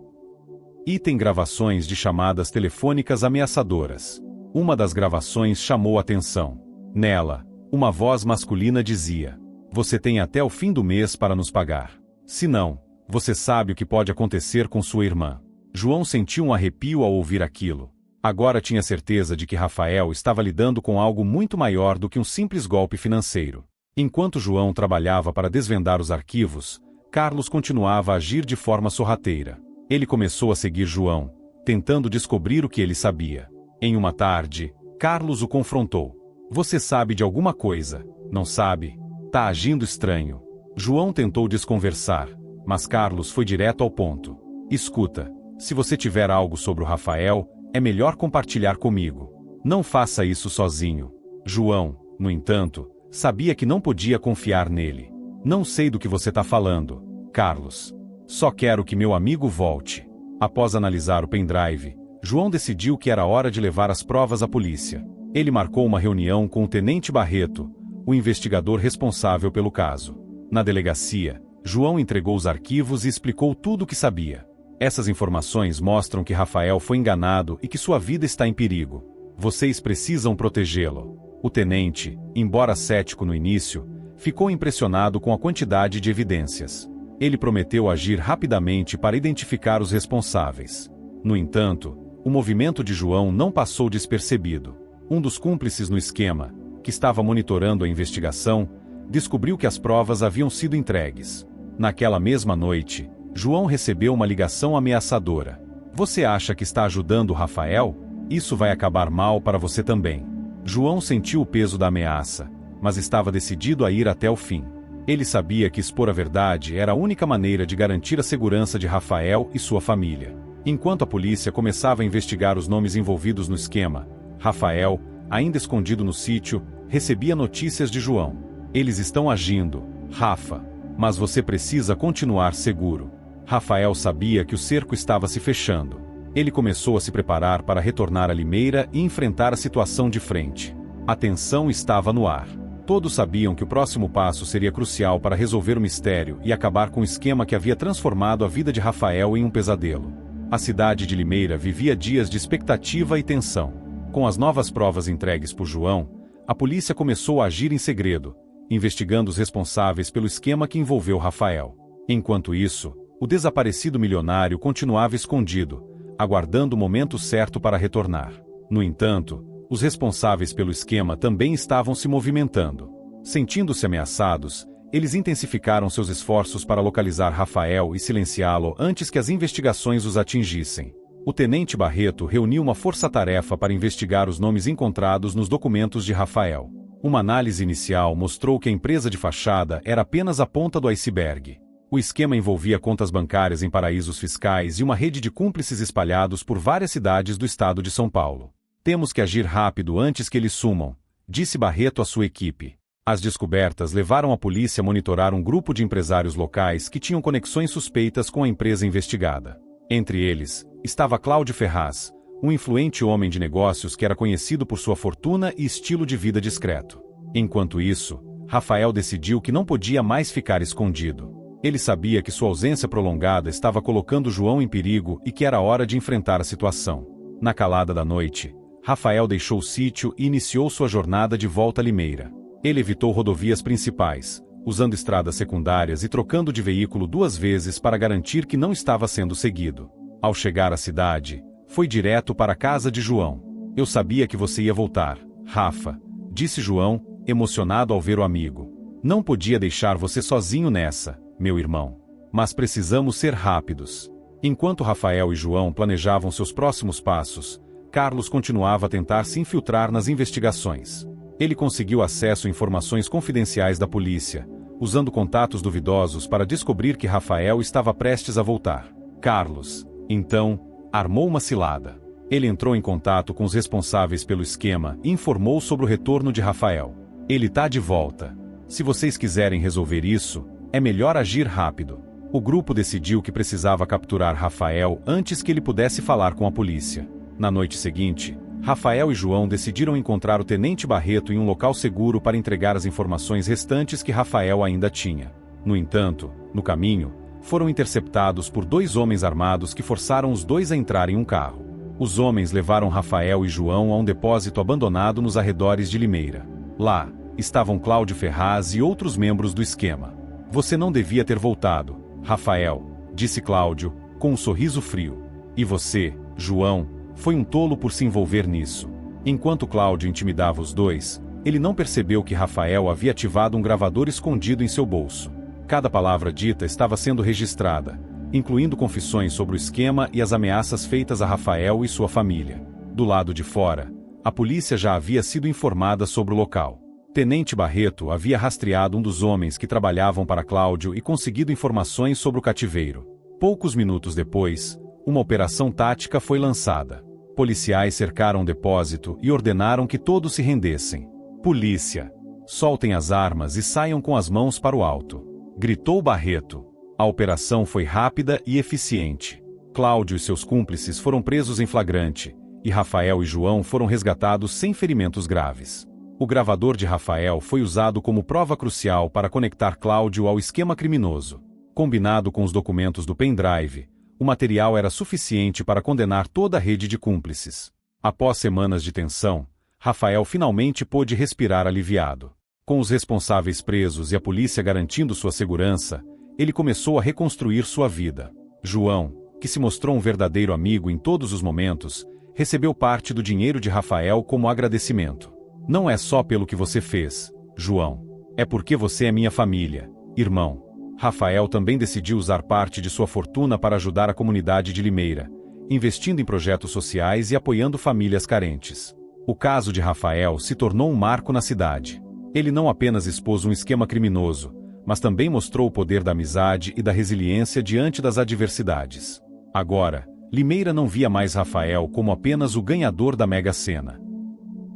Item gravações de chamadas telefônicas ameaçadoras. Uma das gravações chamou atenção. Nela, uma voz masculina dizia: "Você tem até o fim do mês para nos pagar. Se não, você sabe o que pode acontecer com sua irmã." João sentiu um arrepio ao ouvir aquilo. Agora tinha certeza de que Rafael estava lidando com algo muito maior do que um simples golpe financeiro. Enquanto João trabalhava para desvendar os arquivos, Carlos continuava a agir de forma sorrateira. Ele começou a seguir João, tentando descobrir o que ele sabia. Em uma tarde, Carlos o confrontou. "Você sabe de alguma coisa, não sabe? Tá agindo estranho." João tentou desconversar, mas Carlos foi direto ao ponto. "Escuta, se você tiver algo sobre o Rafael, é melhor compartilhar comigo. Não faça isso sozinho." João, no entanto, sabia que não podia confiar nele. "Não sei do que você está falando, Carlos. Só quero que meu amigo volte." Após analisar o pendrive, João decidiu que era hora de levar as provas à polícia. Ele marcou uma reunião com o Tenente Barreto, o investigador responsável pelo caso. Na delegacia, João entregou os arquivos e explicou tudo o que sabia. "Essas informações mostram que Rafael foi enganado e que sua vida está em perigo. Vocês precisam protegê-lo." O tenente, embora cético no início, ficou impressionado com a quantidade de evidências. Ele prometeu agir rapidamente para identificar os responsáveis. No entanto, O movimento de João não passou despercebido. Um dos cúmplices no esquema, que estava monitorando a investigação, descobriu que as provas haviam sido entregues. Naquela mesma noite, João recebeu uma ligação ameaçadora. Você acha que está ajudando Rafael? Isso vai acabar mal para você também. João sentiu o peso da ameaça, mas estava decidido a ir até o fim. Ele sabia que expor a verdade era a única maneira de garantir a segurança de Rafael e sua família. Enquanto a polícia começava a investigar os nomes envolvidos no esquema, Rafael, ainda escondido no sítio, recebia notícias de João. Eles estão agindo, Rafa. Mas você precisa continuar seguro. Rafael sabia que o cerco estava se fechando. Ele começou a se preparar para retornar a Limeira e enfrentar a situação de frente. A tensão estava no ar. Todos sabiam que o próximo passo seria crucial para resolver o mistério e acabar com o esquema que havia transformado a vida de Rafael em um pesadelo. A cidade de Limeira vivia dias de expectativa e tensão. Com as novas provas entregues por João, a polícia começou a agir em segredo, investigando os responsáveis pelo esquema que envolveu Rafael. Enquanto isso, o desaparecido milionário continuava escondido, aguardando o momento certo para retornar. No entanto, os responsáveis pelo esquema também estavam se movimentando. Sentindo-se ameaçados, eles intensificaram seus esforços para localizar Rafael e silenciá-lo antes que as investigações os atingissem. O tenente Barreto reuniu uma força-tarefa para investigar os nomes encontrados nos documentos de Rafael. Uma análise inicial mostrou que a empresa de fachada era apenas a ponta do iceberg. O esquema envolvia contas bancárias em paraísos fiscais e uma rede de cúmplices espalhados por várias cidades do estado de São Paulo. Temos que agir rápido antes que eles sumam, disse Barreto à sua equipe. As descobertas levaram a polícia a monitorar um grupo de empresários locais que tinham conexões suspeitas com a empresa investigada. Entre eles, estava Cláudio Ferraz, um influente homem de negócios que era conhecido por sua fortuna e estilo de vida discreto. Enquanto isso, Rafael decidiu que não podia mais ficar escondido. Ele sabia que sua ausência prolongada estava colocando João em perigo e que era hora de enfrentar a situação. Na calada da noite, Rafael deixou o sítio e iniciou sua jornada de volta a Limeira. Ele evitou rodovias principais, usando estradas secundárias e trocando de veículo 2 vezes para garantir que não estava sendo seguido. Ao chegar à cidade, foi direto para a casa de João. Eu sabia que você ia voltar, Rafa, disse João, emocionado ao ver o amigo. Não podia deixar você sozinho nessa, meu irmão. Mas precisamos ser rápidos. Enquanto Rafael e João planejavam seus próximos passos, Carlos continuava a tentar se infiltrar nas investigações. Ele conseguiu acesso a informações confidenciais da polícia, usando contatos duvidosos para descobrir que Rafael estava prestes a voltar. Carlos, então, armou uma cilada. Ele entrou em contato com os responsáveis pelo esquema e informou sobre o retorno de Rafael. Ele tá de volta. Se vocês quiserem resolver isso, é melhor agir rápido. O grupo decidiu que precisava capturar Rafael antes que ele pudesse falar com a polícia. Na noite seguinte, Rafael e João decidiram encontrar o tenente Barreto em um local seguro para entregar as informações restantes que Rafael ainda tinha. No entanto, no caminho, foram interceptados por 2 homens armados que forçaram os dois a entrar em um carro. Os homens levaram Rafael e João a um depósito abandonado nos arredores de Limeira. Lá, estavam Cláudio Ferraz e outros membros do esquema. Você não devia ter voltado, Rafael, disse Cláudio, com um sorriso frio. E você, João, foi um tolo por se envolver nisso. Enquanto Cláudio intimidava os dois, ele não percebeu que Rafael havia ativado um gravador escondido em seu bolso. Cada palavra dita estava sendo registrada, incluindo confissões sobre o esquema e as ameaças feitas a Rafael e sua família. Do lado de fora, a polícia já havia sido informada sobre o local. Tenente Barreto havia rastreado um dos homens que trabalhavam para Cláudio e conseguido informações sobre o cativeiro. Poucos minutos depois, uma operação tática foi lançada. Policiais cercaram o depósito e ordenaram que todos se rendessem. Polícia! Soltem as armas e saiam com as mãos para o alto, gritou Barreto. A operação foi rápida e eficiente. Cláudio e seus cúmplices foram presos em flagrante, e Rafael e João foram resgatados sem ferimentos graves. O gravador de Rafael foi usado como prova crucial para conectar Cláudio ao esquema criminoso. Combinado com os documentos do pendrive, o material era suficiente para condenar toda a rede de cúmplices. Após semanas de tensão, Rafael finalmente pôde respirar aliviado. Com os responsáveis presos e a polícia garantindo sua segurança, ele começou a reconstruir sua vida. João, que se mostrou um verdadeiro amigo em todos os momentos, recebeu parte do dinheiro de Rafael como agradecimento. Não é só pelo que você fez, João. É porque você é minha família, irmão. Rafael também decidiu usar parte de sua fortuna para ajudar a comunidade de Limeira, investindo em projetos sociais e apoiando famílias carentes. O caso de Rafael se tornou um marco na cidade. Ele não apenas expôs um esquema criminoso, mas também mostrou o poder da amizade e da resiliência diante das adversidades. Agora, Limeira não via mais Rafael como apenas o ganhador da Mega Sena.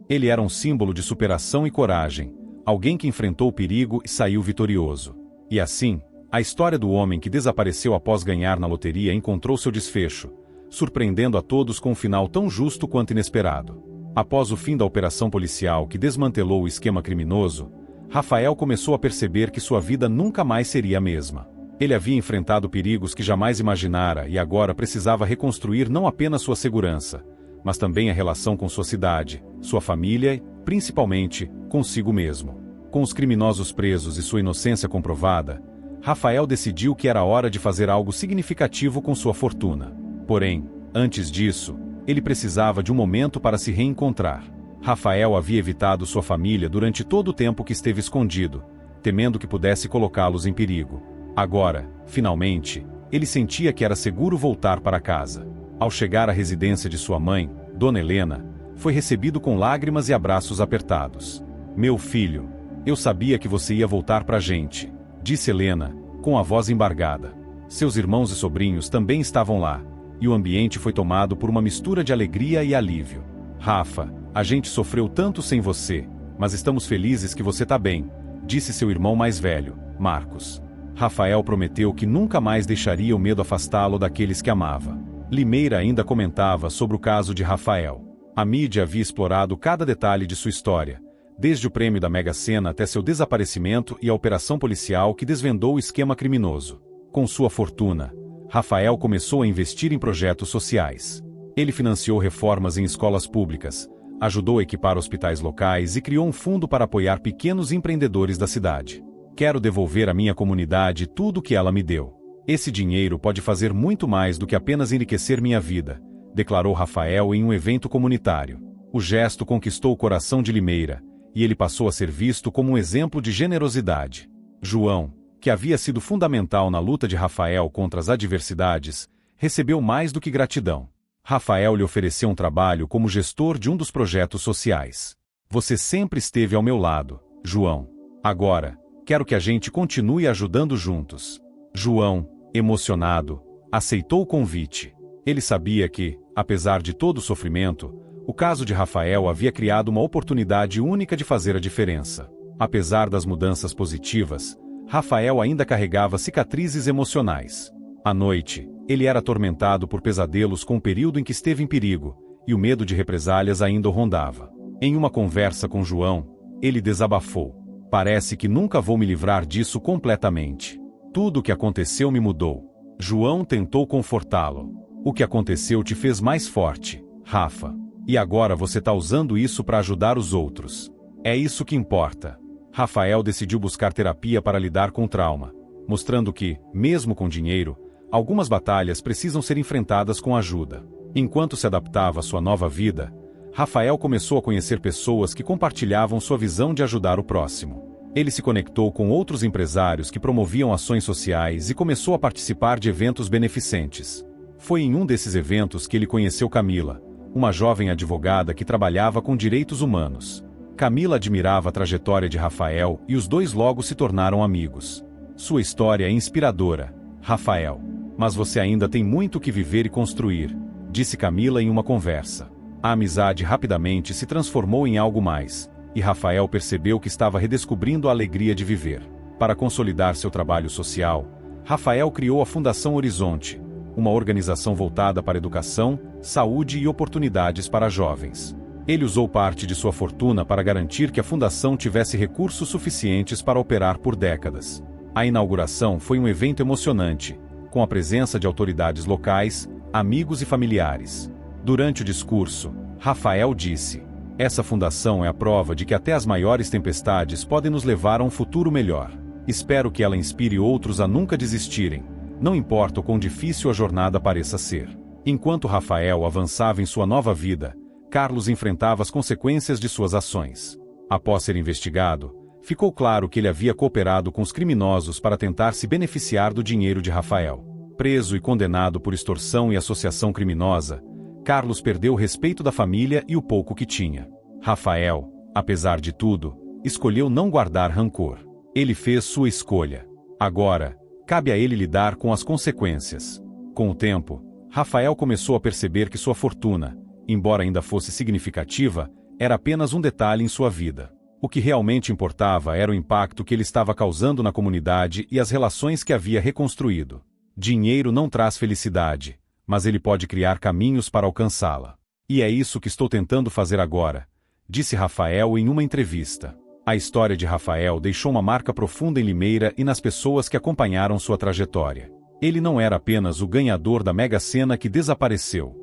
Ele era um símbolo de superação e coragem, alguém que enfrentou o perigo e saiu vitorioso. E assim, a história do homem que desapareceu após ganhar na loteria encontrou seu desfecho, surpreendendo a todos com um final tão justo quanto inesperado. Após o fim da operação policial que desmantelou o esquema criminoso, Rafael começou a perceber que sua vida nunca mais seria a mesma. Ele havia enfrentado perigos que jamais imaginara e agora precisava reconstruir não apenas sua segurança, mas também a relação com sua cidade, sua família e, principalmente, consigo mesmo. Com os criminosos presos e sua inocência comprovada, Rafael decidiu que era hora de fazer algo significativo com sua fortuna. Porém, antes disso, ele precisava de um momento para se reencontrar. Rafael havia evitado sua família durante todo o tempo que esteve escondido, temendo que pudesse colocá-los em perigo. Agora, finalmente, ele sentia que era seguro voltar para casa. Ao chegar à residência de sua mãe, Dona Helena, foi recebido com lágrimas e abraços apertados. "Meu filho, eu sabia que você ia voltar pra gente", disse Helena, com a voz embargada. Seus irmãos e sobrinhos também estavam lá, e o ambiente foi tomado por uma mistura de alegria e alívio. "Rafa, a gente sofreu tanto sem você, mas estamos felizes que você tá bem", disse seu irmão mais velho, Marcos. Rafael prometeu que nunca mais deixaria o medo afastá-lo daqueles que amava. Limeira ainda comentava sobre o caso de Rafael. A mídia havia explorado cada detalhe de sua história, desde o prêmio da Mega Sena até seu desaparecimento e a operação policial que desvendou o esquema criminoso. Com sua fortuna, Rafael começou a investir em projetos sociais. Ele financiou reformas em escolas públicas, ajudou a equipar hospitais locais e criou um fundo para apoiar pequenos empreendedores da cidade. "Quero devolver à minha comunidade tudo o que ela me deu. Esse dinheiro pode fazer muito mais do que apenas enriquecer minha vida", declarou Rafael em um evento comunitário. O gesto conquistou o coração de Limeira, e ele passou a ser visto como um exemplo de generosidade. João, que havia sido fundamental na luta de Rafael contra as adversidades, recebeu mais do que gratidão. Rafael lhe ofereceu um trabalho como gestor de um dos projetos sociais. "Você sempre esteve ao meu lado, João. Agora, quero que a gente continue ajudando juntos." João, emocionado, aceitou o convite. Ele sabia que, apesar de todo o sofrimento, o caso de Rafael havia criado uma oportunidade única de fazer a diferença. Apesar das mudanças positivas, Rafael ainda carregava cicatrizes emocionais. À noite, ele era atormentado por pesadelos com o período em que esteve em perigo, e o medo de represálias ainda o rondava. Em uma conversa com João, ele desabafou: "Parece que nunca vou me livrar disso completamente. Tudo o que aconteceu me mudou." João tentou confortá-lo. "O que aconteceu te fez mais forte, Rafa. E agora você está usando isso para ajudar os outros. É isso que importa." Rafael decidiu buscar terapia para lidar com o trauma, mostrando que, mesmo com dinheiro, algumas batalhas precisam ser enfrentadas com ajuda. Enquanto se adaptava à sua nova vida, Rafael começou a conhecer pessoas que compartilhavam sua visão de ajudar o próximo. Ele se conectou com outros empresários que promoviam ações sociais e começou a participar de eventos beneficentes. Foi em um desses eventos que ele conheceu Camila, uma jovem advogada que trabalhava com direitos humanos. Camila admirava a trajetória de Rafael e os dois logo se tornaram amigos. "Sua história é inspiradora, Rafael. Mas você ainda tem muito que viver e construir", disse Camila em uma conversa. A amizade rapidamente se transformou em algo mais, e Rafael percebeu que estava redescobrindo a alegria de viver. Para consolidar seu trabalho social, Rafael criou a Fundação Horizonte, uma organização voltada para educação, saúde e oportunidades para jovens. Ele usou parte de sua fortuna para garantir que a fundação tivesse recursos suficientes para operar por décadas. A inauguração foi um evento emocionante, com a presença de autoridades locais, amigos e familiares. Durante o discurso, Rafael disse: "Essa fundação é a prova de que até as maiores tempestades podem nos levar a um futuro melhor. Espero que ela inspire outros a nunca desistirem, não importa o quão difícil a jornada pareça ser. Enquanto Rafael avançava em sua nova vida, Carlos enfrentava as consequências de suas ações. Após ser investigado, ficou claro que ele havia cooperado com os criminosos para tentar se beneficiar do dinheiro de Rafael. Preso e condenado por extorsão e associação criminosa, Carlos perdeu o respeito da família e o pouco que tinha. Rafael, apesar de tudo, escolheu não guardar rancor. Ele fez sua escolha. Agora, cabe a ele lidar com as consequências. Com o tempo, Rafael começou a perceber que sua fortuna, embora ainda fosse significativa, era apenas um detalhe em sua vida. O que realmente importava era o impacto que ele estava causando na comunidade e as relações que havia reconstruído. Dinheiro não traz felicidade, mas ele pode criar caminhos para alcançá-la. E é isso que estou tentando fazer agora, disse Rafael em uma entrevista. A história de Rafael deixou uma marca profunda em Limeira e nas pessoas que acompanharam sua trajetória. Ele não era apenas o ganhador da Mega Sena que desapareceu.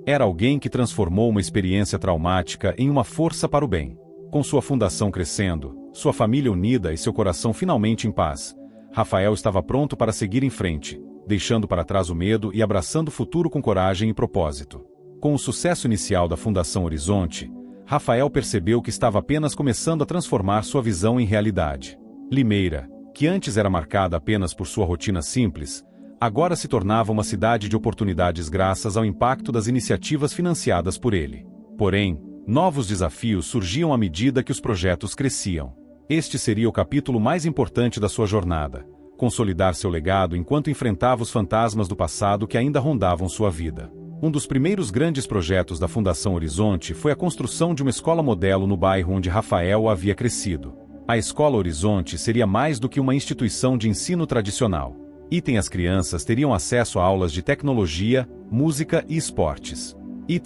Era alguém que transformou uma experiência traumática em uma força para o bem. Com sua fundação crescendo, sua família unida e seu coração finalmente em paz, Rafael estava pronto para seguir em frente, deixando para trás o medo e abraçando o futuro com coragem e propósito. Com o sucesso inicial da Fundação Horizonte, Rafael percebeu que estava apenas começando a transformar sua visão em realidade. Limeira, que antes era marcada apenas por sua rotina simples, agora se tornava uma cidade de oportunidades graças ao impacto das iniciativas financiadas por ele. Porém, novos desafios surgiam à medida que os projetos cresciam. Este seria o capítulo mais importante da sua jornada: consolidar seu legado enquanto enfrentava os fantasmas do passado que ainda rondavam sua vida. Um dos primeiros grandes projetos da Fundação Horizonte foi a construção de uma escola modelo no bairro onde Rafael havia crescido. A Escola Horizonte seria mais do que uma instituição de ensino tradicional. As crianças teriam acesso a aulas de tecnologia, música e esportes.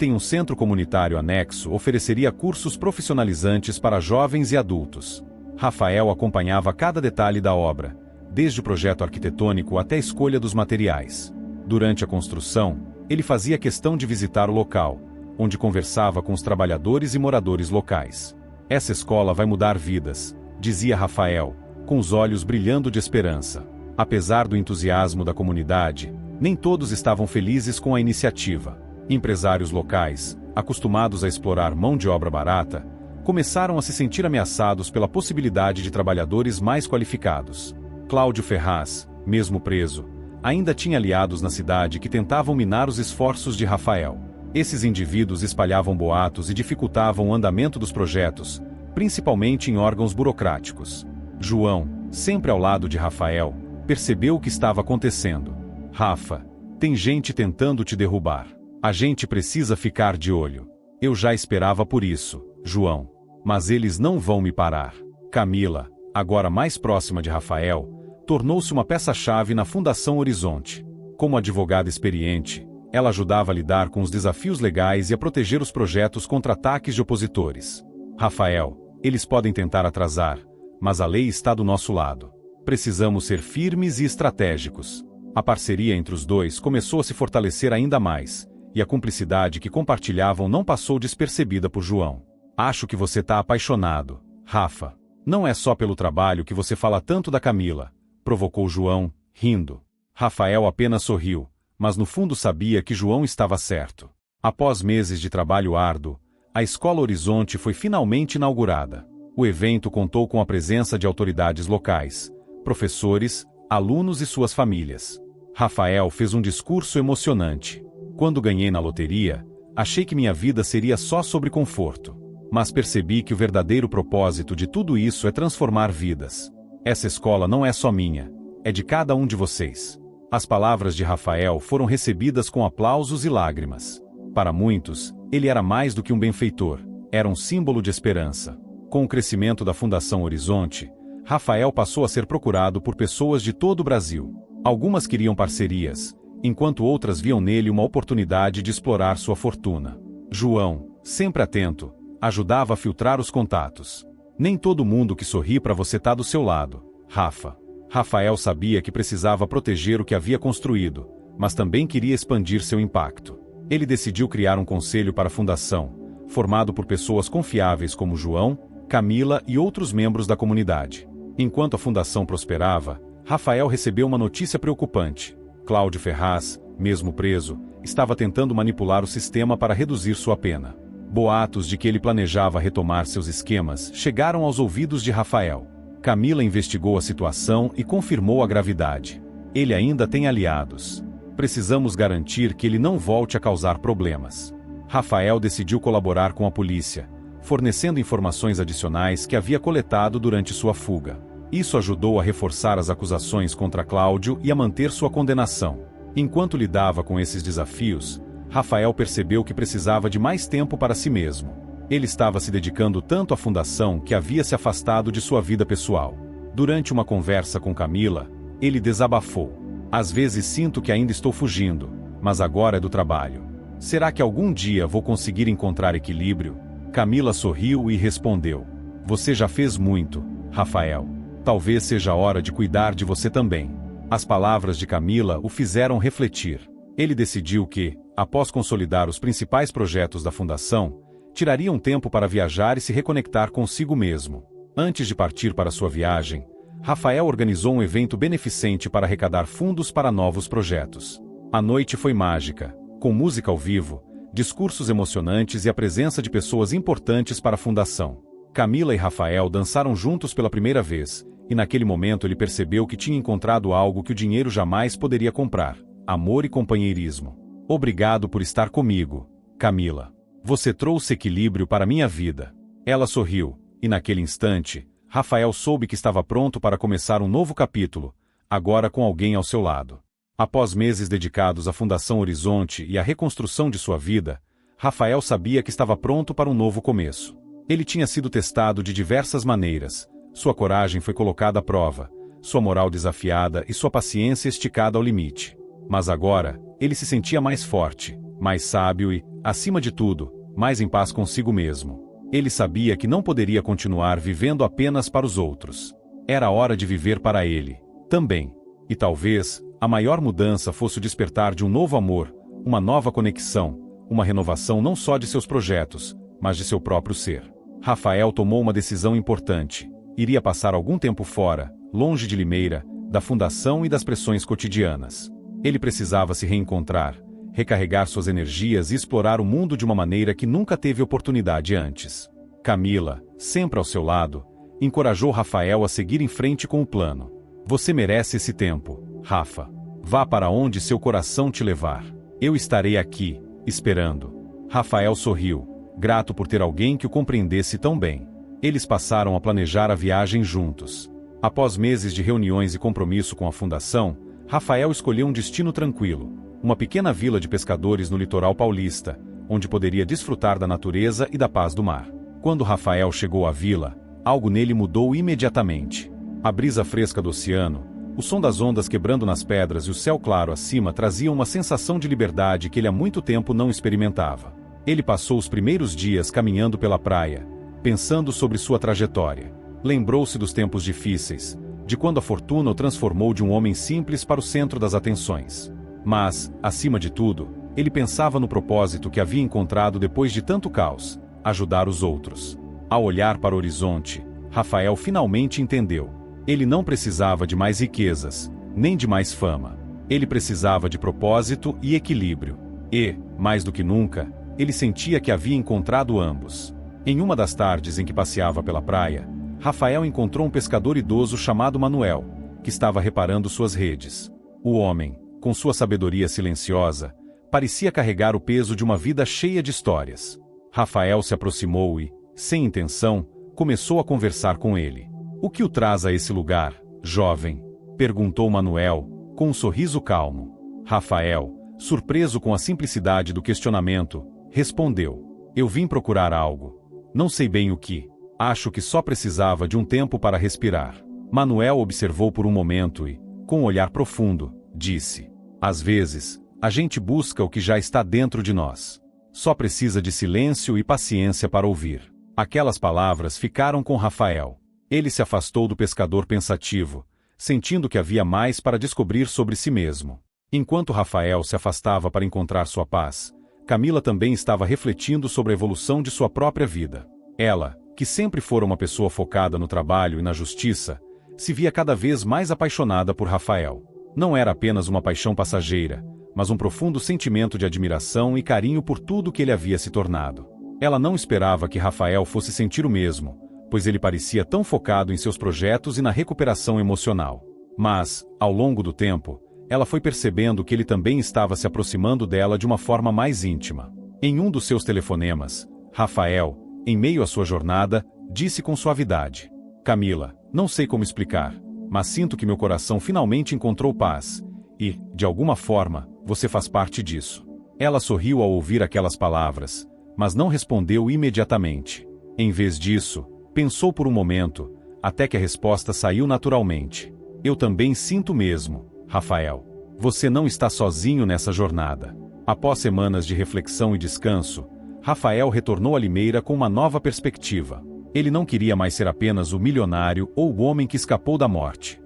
Um centro comunitário anexo ofereceria cursos profissionalizantes para jovens e adultos. Rafael acompanhava cada detalhe da obra, desde o projeto arquitetônico até a escolha dos materiais. Durante a construção, ele fazia questão de visitar o local, onde conversava com os trabalhadores e moradores locais. Essa escola vai mudar vidas, dizia Rafael, com os olhos brilhando de esperança. Apesar do entusiasmo da comunidade, nem todos estavam felizes com a iniciativa. Empresários locais, acostumados a explorar mão de obra barata, começaram a se sentir ameaçados pela possibilidade de trabalhadores mais qualificados. Cláudio Ferraz, mesmo preso, ainda tinha aliados na cidade que tentavam minar os esforços de Rafael. Esses indivíduos espalhavam boatos e dificultavam o andamento dos projetos, principalmente em órgãos burocráticos. João, sempre ao lado de Rafael, percebeu o que estava acontecendo. Rafa, tem gente tentando te derrubar. A gente precisa ficar de olho. Eu já esperava por isso, João. Mas eles não vão me parar. Camila, agora mais próxima de Rafael, tornou-se uma peça-chave na Fundação Horizonte. Como advogada experiente, ela ajudava a lidar com os desafios legais e a proteger os projetos contra ataques de opositores. Rafael, eles podem tentar atrasar, mas a lei está do nosso lado. Precisamos ser firmes e estratégicos. A parceria entre os dois começou a se fortalecer ainda mais, e a cumplicidade que compartilhavam não passou despercebida por João. Acho que você está apaixonado, Rafa. Não é só pelo trabalho que você fala tanto da Camila, provocou João, rindo. Rafael apenas sorriu, mas no fundo sabia que João estava certo. Após meses de trabalho árduo, a Escola Horizonte foi finalmente inaugurada. O evento contou com a presença de autoridades locais, professores, alunos e suas famílias. Rafael fez um discurso emocionante. Quando ganhei na loteria, achei que minha vida seria só sobre conforto. Mas percebi que o verdadeiro propósito de tudo isso é transformar vidas. Essa escola não é só minha, é de cada um de vocês. As palavras de Rafael foram recebidas com aplausos e lágrimas. Para muitos, ele era mais do que um benfeitor, era um símbolo de esperança. Com o crescimento da Fundação Horizonte, Rafael passou a ser procurado por pessoas de todo o Brasil. Algumas queriam parcerias, enquanto outras viam nele uma oportunidade de explorar sua fortuna. João, sempre atento, ajudava a filtrar os contatos. Nem todo mundo que sorri para você está do seu lado, Rafa. Rafael sabia que precisava proteger o que havia construído, mas também queria expandir seu impacto. Ele decidiu criar um conselho para a fundação, formado por pessoas confiáveis como João, Camila e outros membros da comunidade. Enquanto a fundação prosperava, Rafael recebeu uma notícia preocupante. Cláudio Ferraz, mesmo preso, estava tentando manipular o sistema para reduzir sua pena. Boatos de que ele planejava retomar seus esquemas chegaram aos ouvidos de Rafael. Camila investigou a situação e confirmou a gravidade. Ele ainda tem aliados. Precisamos garantir que ele não volte a causar problemas. Rafael decidiu colaborar com a polícia, fornecendo informações adicionais que havia coletado durante sua fuga. Isso ajudou a reforçar as acusações contra Cláudio e a manter sua condenação. Enquanto lidava com esses desafios, Rafael percebeu que precisava de mais tempo para si mesmo. Ele estava se dedicando tanto à fundação que havia se afastado de sua vida pessoal. Durante uma conversa com Camila, ele desabafou. Às vezes sinto que ainda estou fugindo, mas agora é do trabalho. Será que algum dia vou conseguir encontrar equilíbrio? Camila sorriu e respondeu: Você já fez muito, Rafael. Talvez seja a hora de cuidar de você também. As palavras de Camila o fizeram refletir. Ele decidiu que, após consolidar os principais projetos da fundação, tiraria um tempo para viajar e se reconectar consigo mesmo. Antes de partir para sua viagem, Rafael organizou um evento beneficente para arrecadar fundos para novos projetos. A noite foi mágica, com música ao vivo, discursos emocionantes e a presença de pessoas importantes para a fundação. Camila e Rafael dançaram juntos pela primeira vez, e naquele momento ele percebeu que tinha encontrado algo que o dinheiro jamais poderia comprar: amor e companheirismo. Obrigado por estar comigo, Camila. Você trouxe equilíbrio para minha vida. Ela sorriu, e naquele instante, Rafael soube que estava pronto para começar um novo capítulo, agora com alguém ao seu lado. Após meses dedicados à Fundação Horizonte e à reconstrução de sua vida, Rafael sabia que estava pronto para um novo começo. Ele tinha sido testado de diversas maneiras. Sua coragem foi colocada à prova, sua moral desafiada e sua paciência esticada ao limite. Mas agora, ele se sentia mais forte, mais sábio e, acima de tudo, mais em paz consigo mesmo. Ele sabia que não poderia continuar vivendo apenas para os outros. Era hora de viver para ele, também. E talvez, a maior mudança fosse o despertar de um novo amor, uma nova conexão, uma renovação não só de seus projetos, mas de seu próprio ser. Rafael tomou uma decisão importante. Iria passar algum tempo fora, longe de Limeira, da fundação e das pressões cotidianas. Ele precisava se reencontrar, recarregar suas energias e explorar o mundo de uma maneira que nunca teve oportunidade antes. Camila, sempre ao seu lado, encorajou Rafael a seguir em frente com o plano. Você merece esse tempo, Rafa. Vá para onde seu coração te levar. Eu estarei aqui, esperando. Rafael sorriu, grato por ter alguém que o compreendesse tão bem. Eles passaram a planejar a viagem juntos. Após meses de reuniões e compromisso com a fundação, Rafael escolheu um destino tranquilo, uma pequena vila de pescadores no litoral paulista, onde poderia desfrutar da natureza e da paz do mar. Quando Rafael chegou à vila, algo nele mudou imediatamente. A brisa fresca do oceano, o som das ondas quebrando nas pedras e o céu claro acima traziam uma sensação de liberdade que ele há muito tempo não experimentava. Ele passou os primeiros dias caminhando pela praia, pensando sobre sua trajetória. Lembrou-se dos tempos difíceis, de quando a fortuna o transformou de um homem simples para o centro das atenções. Mas, acima de tudo, ele pensava no propósito que havia encontrado depois de tanto caos: ajudar os outros. Ao olhar para o horizonte, Rafael finalmente entendeu. Ele não precisava de mais riquezas, nem de mais fama. Ele precisava de propósito e equilíbrio. E, mais do que nunca, ele sentia que havia encontrado ambos. Em uma das tardes em que passeava pela praia, Rafael encontrou um pescador idoso chamado Manuel, que estava reparando suas redes. O homem, com sua sabedoria silenciosa, parecia carregar o peso de uma vida cheia de histórias. Rafael se aproximou e, sem intenção, começou a conversar com ele. O que o traz a esse lugar, jovem? Perguntou Manuel, com um sorriso calmo. Rafael, surpreso com a simplicidade do questionamento, respondeu: Eu vim procurar algo. Não sei bem o que. Acho que só precisava de um tempo para respirar. Manuel observou por um momento e, com um olhar profundo, disse: Às vezes, a gente busca o que já está dentro de nós. Só precisa de silêncio e paciência para ouvir. Aquelas palavras ficaram com Rafael. Ele se afastou do pescador pensativo, sentindo que havia mais para descobrir sobre si mesmo. Enquanto Rafael se afastava para encontrar sua paz, Camila também estava refletindo sobre a evolução de sua própria vida. Ela, que sempre fora uma pessoa focada no trabalho e na justiça, se via cada vez mais apaixonada por Rafael. Não era apenas uma paixão passageira, mas um profundo sentimento de admiração e carinho por tudo que ele havia se tornado. Ela não esperava que Rafael fosse sentir o mesmo, pois ele parecia tão focado em seus projetos e na recuperação emocional. Mas, ao longo do tempo, ela foi percebendo que ele também estava se aproximando dela de uma forma mais íntima. Em um dos seus telefonemas, Rafael, em meio à sua jornada, disse com suavidade: "Camila, não sei como explicar, mas sinto que meu coração finalmente encontrou paz, e, de alguma forma, você faz parte disso." Ela sorriu ao ouvir aquelas palavras, mas não respondeu imediatamente. Em vez disso, pensou por um momento, até que a resposta saiu naturalmente: "Eu também sinto mesmo, Rafael. Você não está sozinho nessa jornada." Após semanas de reflexão e descanso, Rafael retornou a Limeira com uma nova perspectiva. Ele não queria mais ser apenas o milionário ou o homem que escapou da morte.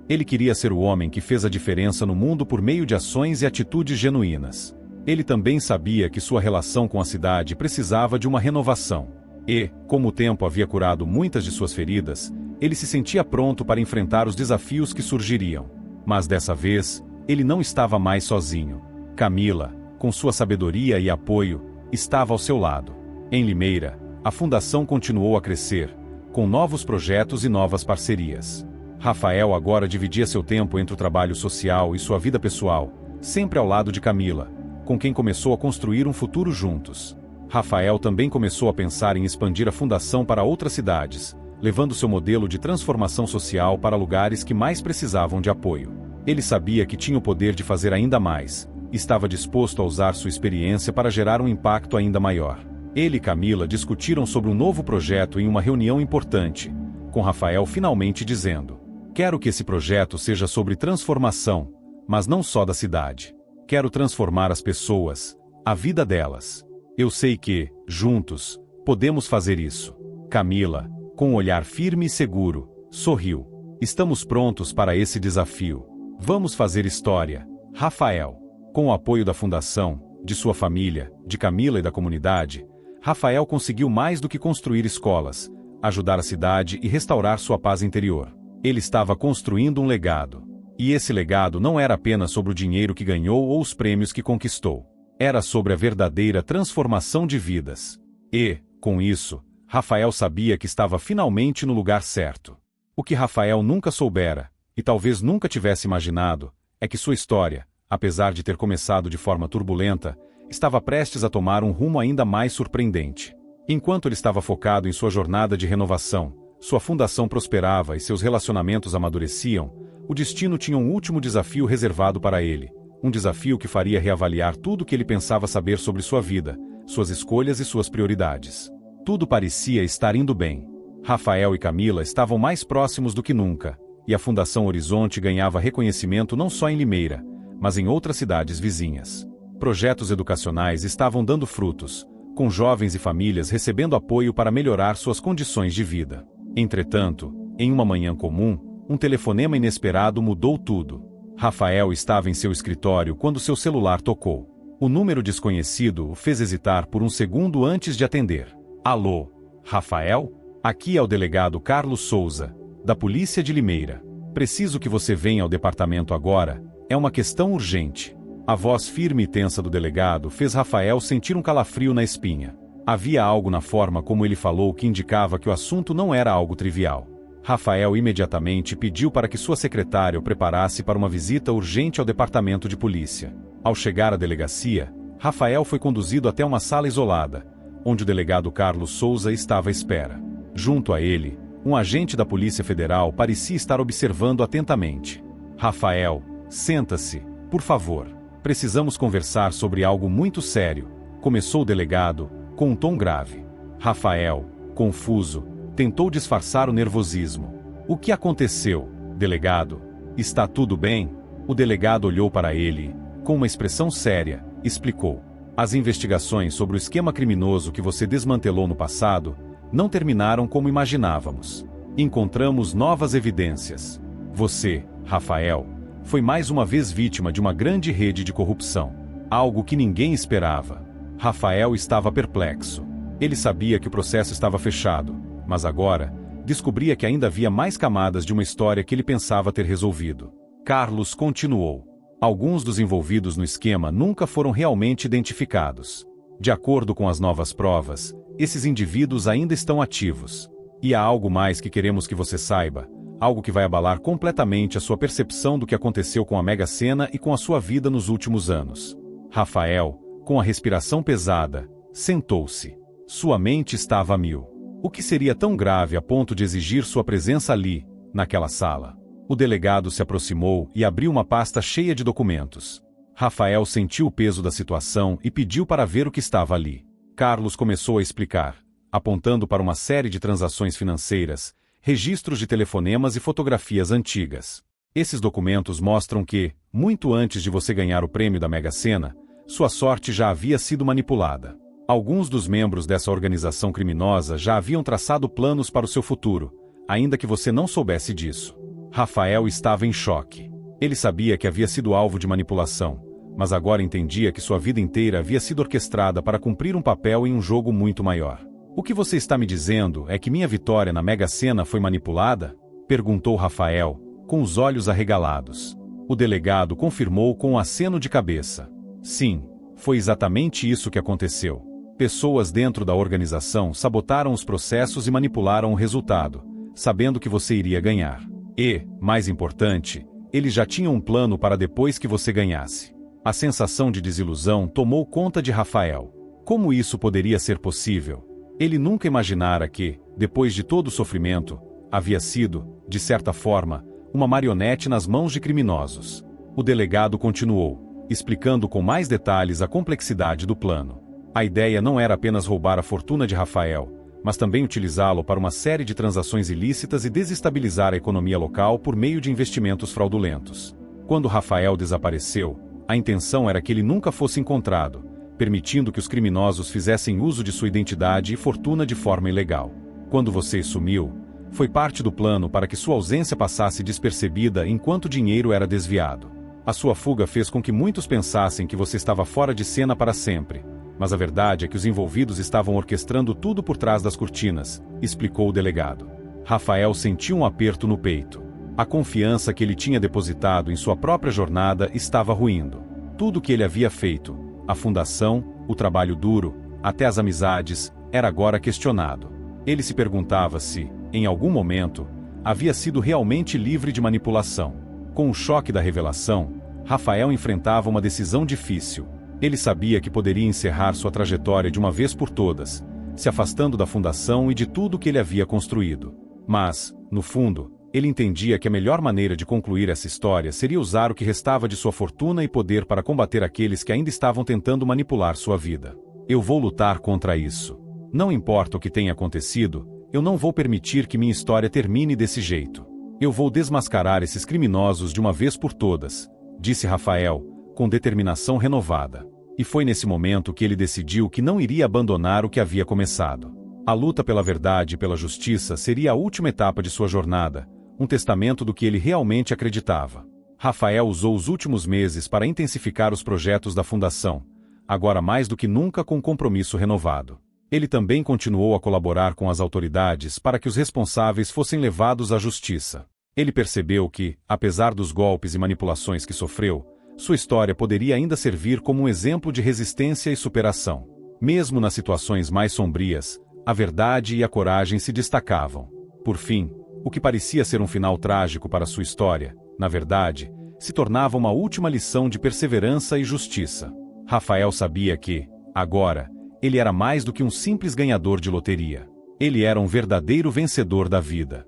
Ele queria ser o homem que fez a diferença no mundo por meio de ações e atitudes genuínas. Ele também sabia que sua relação com a cidade precisava de uma renovação. E, como o tempo havia curado muitas de suas feridas, ele se sentia pronto para enfrentar os desafios que surgiriam. Mas dessa vez, ele não estava mais sozinho. Camila, com sua sabedoria e apoio, estava ao seu lado. Em Limeira, a fundação continuou a crescer, com novos projetos e novas parcerias. Rafael agora dividia seu tempo entre o trabalho social e sua vida pessoal, sempre ao lado de Camila, com quem começou a construir um futuro juntos. Rafael também começou a pensar em expandir a fundação para outras cidades, levando seu modelo de transformação social para lugares que mais precisavam de apoio. Ele sabia que tinha o poder de fazer ainda mais, e estava disposto a usar sua experiência para gerar um impacto ainda maior. Ele e Camila discutiram sobre um novo projeto em uma reunião importante, com Rafael finalmente dizendo: "Quero que esse projeto seja sobre transformação, mas não só da cidade. Quero transformar as pessoas, a vida delas. Eu sei que, juntos, podemos fazer isso." Camila, com um olhar firme e seguro, sorriu. "Estamos prontos para esse desafio. Vamos fazer história, Rafael." Com o apoio da fundação, de sua família, de Camila e da comunidade, Rafael conseguiu mais do que construir escolas, ajudar a cidade e restaurar sua paz interior. Ele estava construindo um legado. E esse legado não era apenas sobre o dinheiro que ganhou ou os prêmios que conquistou. Era sobre a verdadeira transformação de vidas. E, com isso, Rafael sabia que estava finalmente no lugar certo. O que Rafael nunca soubera, e talvez nunca tivesse imaginado, é que sua história, apesar de ter começado de forma turbulenta, estava prestes a tomar um rumo ainda mais surpreendente. Enquanto ele estava focado em sua jornada de renovação, sua fundação prosperava e seus relacionamentos amadureciam, o destino tinha um último desafio reservado para ele, um desafio que faria reavaliar tudo o que ele pensava saber sobre sua vida, suas escolhas e suas prioridades. Tudo parecia estar indo bem. Rafael e Camila estavam mais próximos do que nunca, e a Fundação Horizonte ganhava reconhecimento não só em Limeira, mas em outras cidades vizinhas. Projetos educacionais estavam dando frutos, com jovens e famílias recebendo apoio para melhorar suas condições de vida. Entretanto, em uma manhã comum, um telefonema inesperado mudou tudo. Rafael estava em seu escritório quando seu celular tocou. O número desconhecido o fez hesitar por um segundo antes de atender. "Alô, Rafael? Aqui é o delegado Carlos Souza, da Polícia de Limeira. Preciso que você venha ao departamento agora, é uma questão urgente." A voz firme e tensa do delegado fez Rafael sentir um calafrio na espinha. Havia algo na forma como ele falou que indicava que o assunto não era algo trivial. Rafael imediatamente pediu para que sua secretária o preparasse para uma visita urgente ao departamento de polícia. Ao chegar à delegacia, Rafael foi conduzido até uma sala isolada, onde o delegado Carlos Souza estava à espera. Junto a ele, um agente da Polícia Federal parecia estar observando atentamente. "Rafael, senta-se, por favor. Precisamos conversar sobre algo muito sério", começou o delegado, com um tom grave. Rafael, confuso, tentou disfarçar o nervosismo. "O que aconteceu, delegado? Está tudo bem?" O delegado olhou para ele e, com uma expressão séria, explicou: "As investigações sobre o esquema criminoso que você desmantelou no passado não terminaram como imaginávamos. Encontramos novas evidências. Você, Rafael, foi mais uma vez vítima de uma grande rede de corrupção. Algo que ninguém esperava." Rafael estava perplexo. Ele sabia que o processo estava fechado, mas agora, descobria que ainda havia mais camadas de uma história que ele pensava ter resolvido. Carlos continuou. Alguns dos envolvidos no esquema nunca foram realmente identificados. De acordo com as novas provas, esses indivíduos ainda estão ativos. E há algo mais que queremos que você saiba, algo que vai abalar completamente a sua percepção do que aconteceu com a Mega Sena e com a sua vida nos últimos anos. Rafael, com a respiração pesada, sentou-se. Sua mente estava a mil. O que seria tão grave a ponto de exigir sua presença ali, naquela sala? O delegado se aproximou e abriu uma pasta cheia de documentos. Rafael sentiu o peso da situação e pediu para ver o que estava ali. Carlos começou a explicar, apontando para uma série de transações financeiras, registros de telefonemas e fotografias antigas. Esses documentos mostram que, muito antes de você ganhar o prêmio da Mega Sena, sua sorte já havia sido manipulada. Alguns dos membros dessa organização criminosa já haviam traçado planos para o seu futuro, ainda que você não soubesse disso. Rafael estava em choque. Ele sabia que havia sido alvo de manipulação, mas agora entendia que sua vida inteira havia sido orquestrada para cumprir um papel em um jogo muito maior. O que você está me dizendo é que minha vitória na Mega Sena foi manipulada? Perguntou Rafael, com os olhos arregalados. O delegado confirmou com um aceno de cabeça. Sim, foi exatamente isso que aconteceu. Pessoas dentro da organização sabotaram os processos e manipularam o resultado, sabendo que você iria ganhar. E, mais importante, eles já tinham um plano para depois que você ganhasse. A sensação de desilusão tomou conta de Rafael. Como isso poderia ser possível? Ele nunca imaginara que, depois de todo o sofrimento, havia sido, de certa forma, uma marionete nas mãos de criminosos. O delegado continuou, explicando com mais detalhes a complexidade do plano. A ideia não era apenas roubar a fortuna de Rafael, mas também utilizá-lo para uma série de transações ilícitas e desestabilizar a economia local por meio de investimentos fraudulentos. Quando Rafael desapareceu, a intenção era que ele nunca fosse encontrado, permitindo que os criminosos fizessem uso de sua identidade e fortuna de forma ilegal. Quando você sumiu, foi parte do plano para que sua ausência passasse despercebida enquanto o dinheiro era desviado. A sua fuga fez com que muitos pensassem que você estava fora de cena para sempre, mas a verdade é que os envolvidos estavam orquestrando tudo por trás das cortinas, explicou o delegado. Rafael sentiu um aperto no peito. A confiança que ele tinha depositado em sua própria jornada estava ruindo. Tudo o que ele havia feito, a fundação, o trabalho duro, até as amizades, era agora questionado. Ele se perguntava se, em algum momento, havia sido realmente livre de manipulação. Com o choque da revelação, Rafael enfrentava uma decisão difícil. Ele sabia que poderia encerrar sua trajetória de uma vez por todas, se afastando da fundação e de tudo que ele havia construído. Mas, no fundo, ele entendia que a melhor maneira de concluir essa história seria usar o que restava de sua fortuna e poder para combater aqueles que ainda estavam tentando manipular sua vida. Eu vou lutar contra isso. Não importa o que tenha acontecido, eu não vou permitir que minha história termine desse jeito. Eu vou desmascarar esses criminosos de uma vez por todas, disse Rafael, com determinação renovada. E foi nesse momento que ele decidiu que não iria abandonar o que havia começado. A luta pela verdade e pela justiça seria a última etapa de sua jornada, um testamento do que ele realmente acreditava. Rafael usou os últimos meses para intensificar os projetos da fundação, agora mais do que nunca com um compromisso renovado. Ele também continuou a colaborar com as autoridades para que os responsáveis fossem levados à justiça. Ele percebeu que, apesar dos golpes e manipulações que sofreu, sua história poderia ainda servir como um exemplo de resistência e superação. Mesmo nas situações mais sombrias, a verdade e a coragem se destacavam. Por fim, o que parecia ser um final trágico para sua história, na verdade, se tornava uma última lição de perseverança e justiça. Rafael sabia que, agora, ele era mais do que um simples ganhador de loteria. Ele era um verdadeiro vencedor da vida.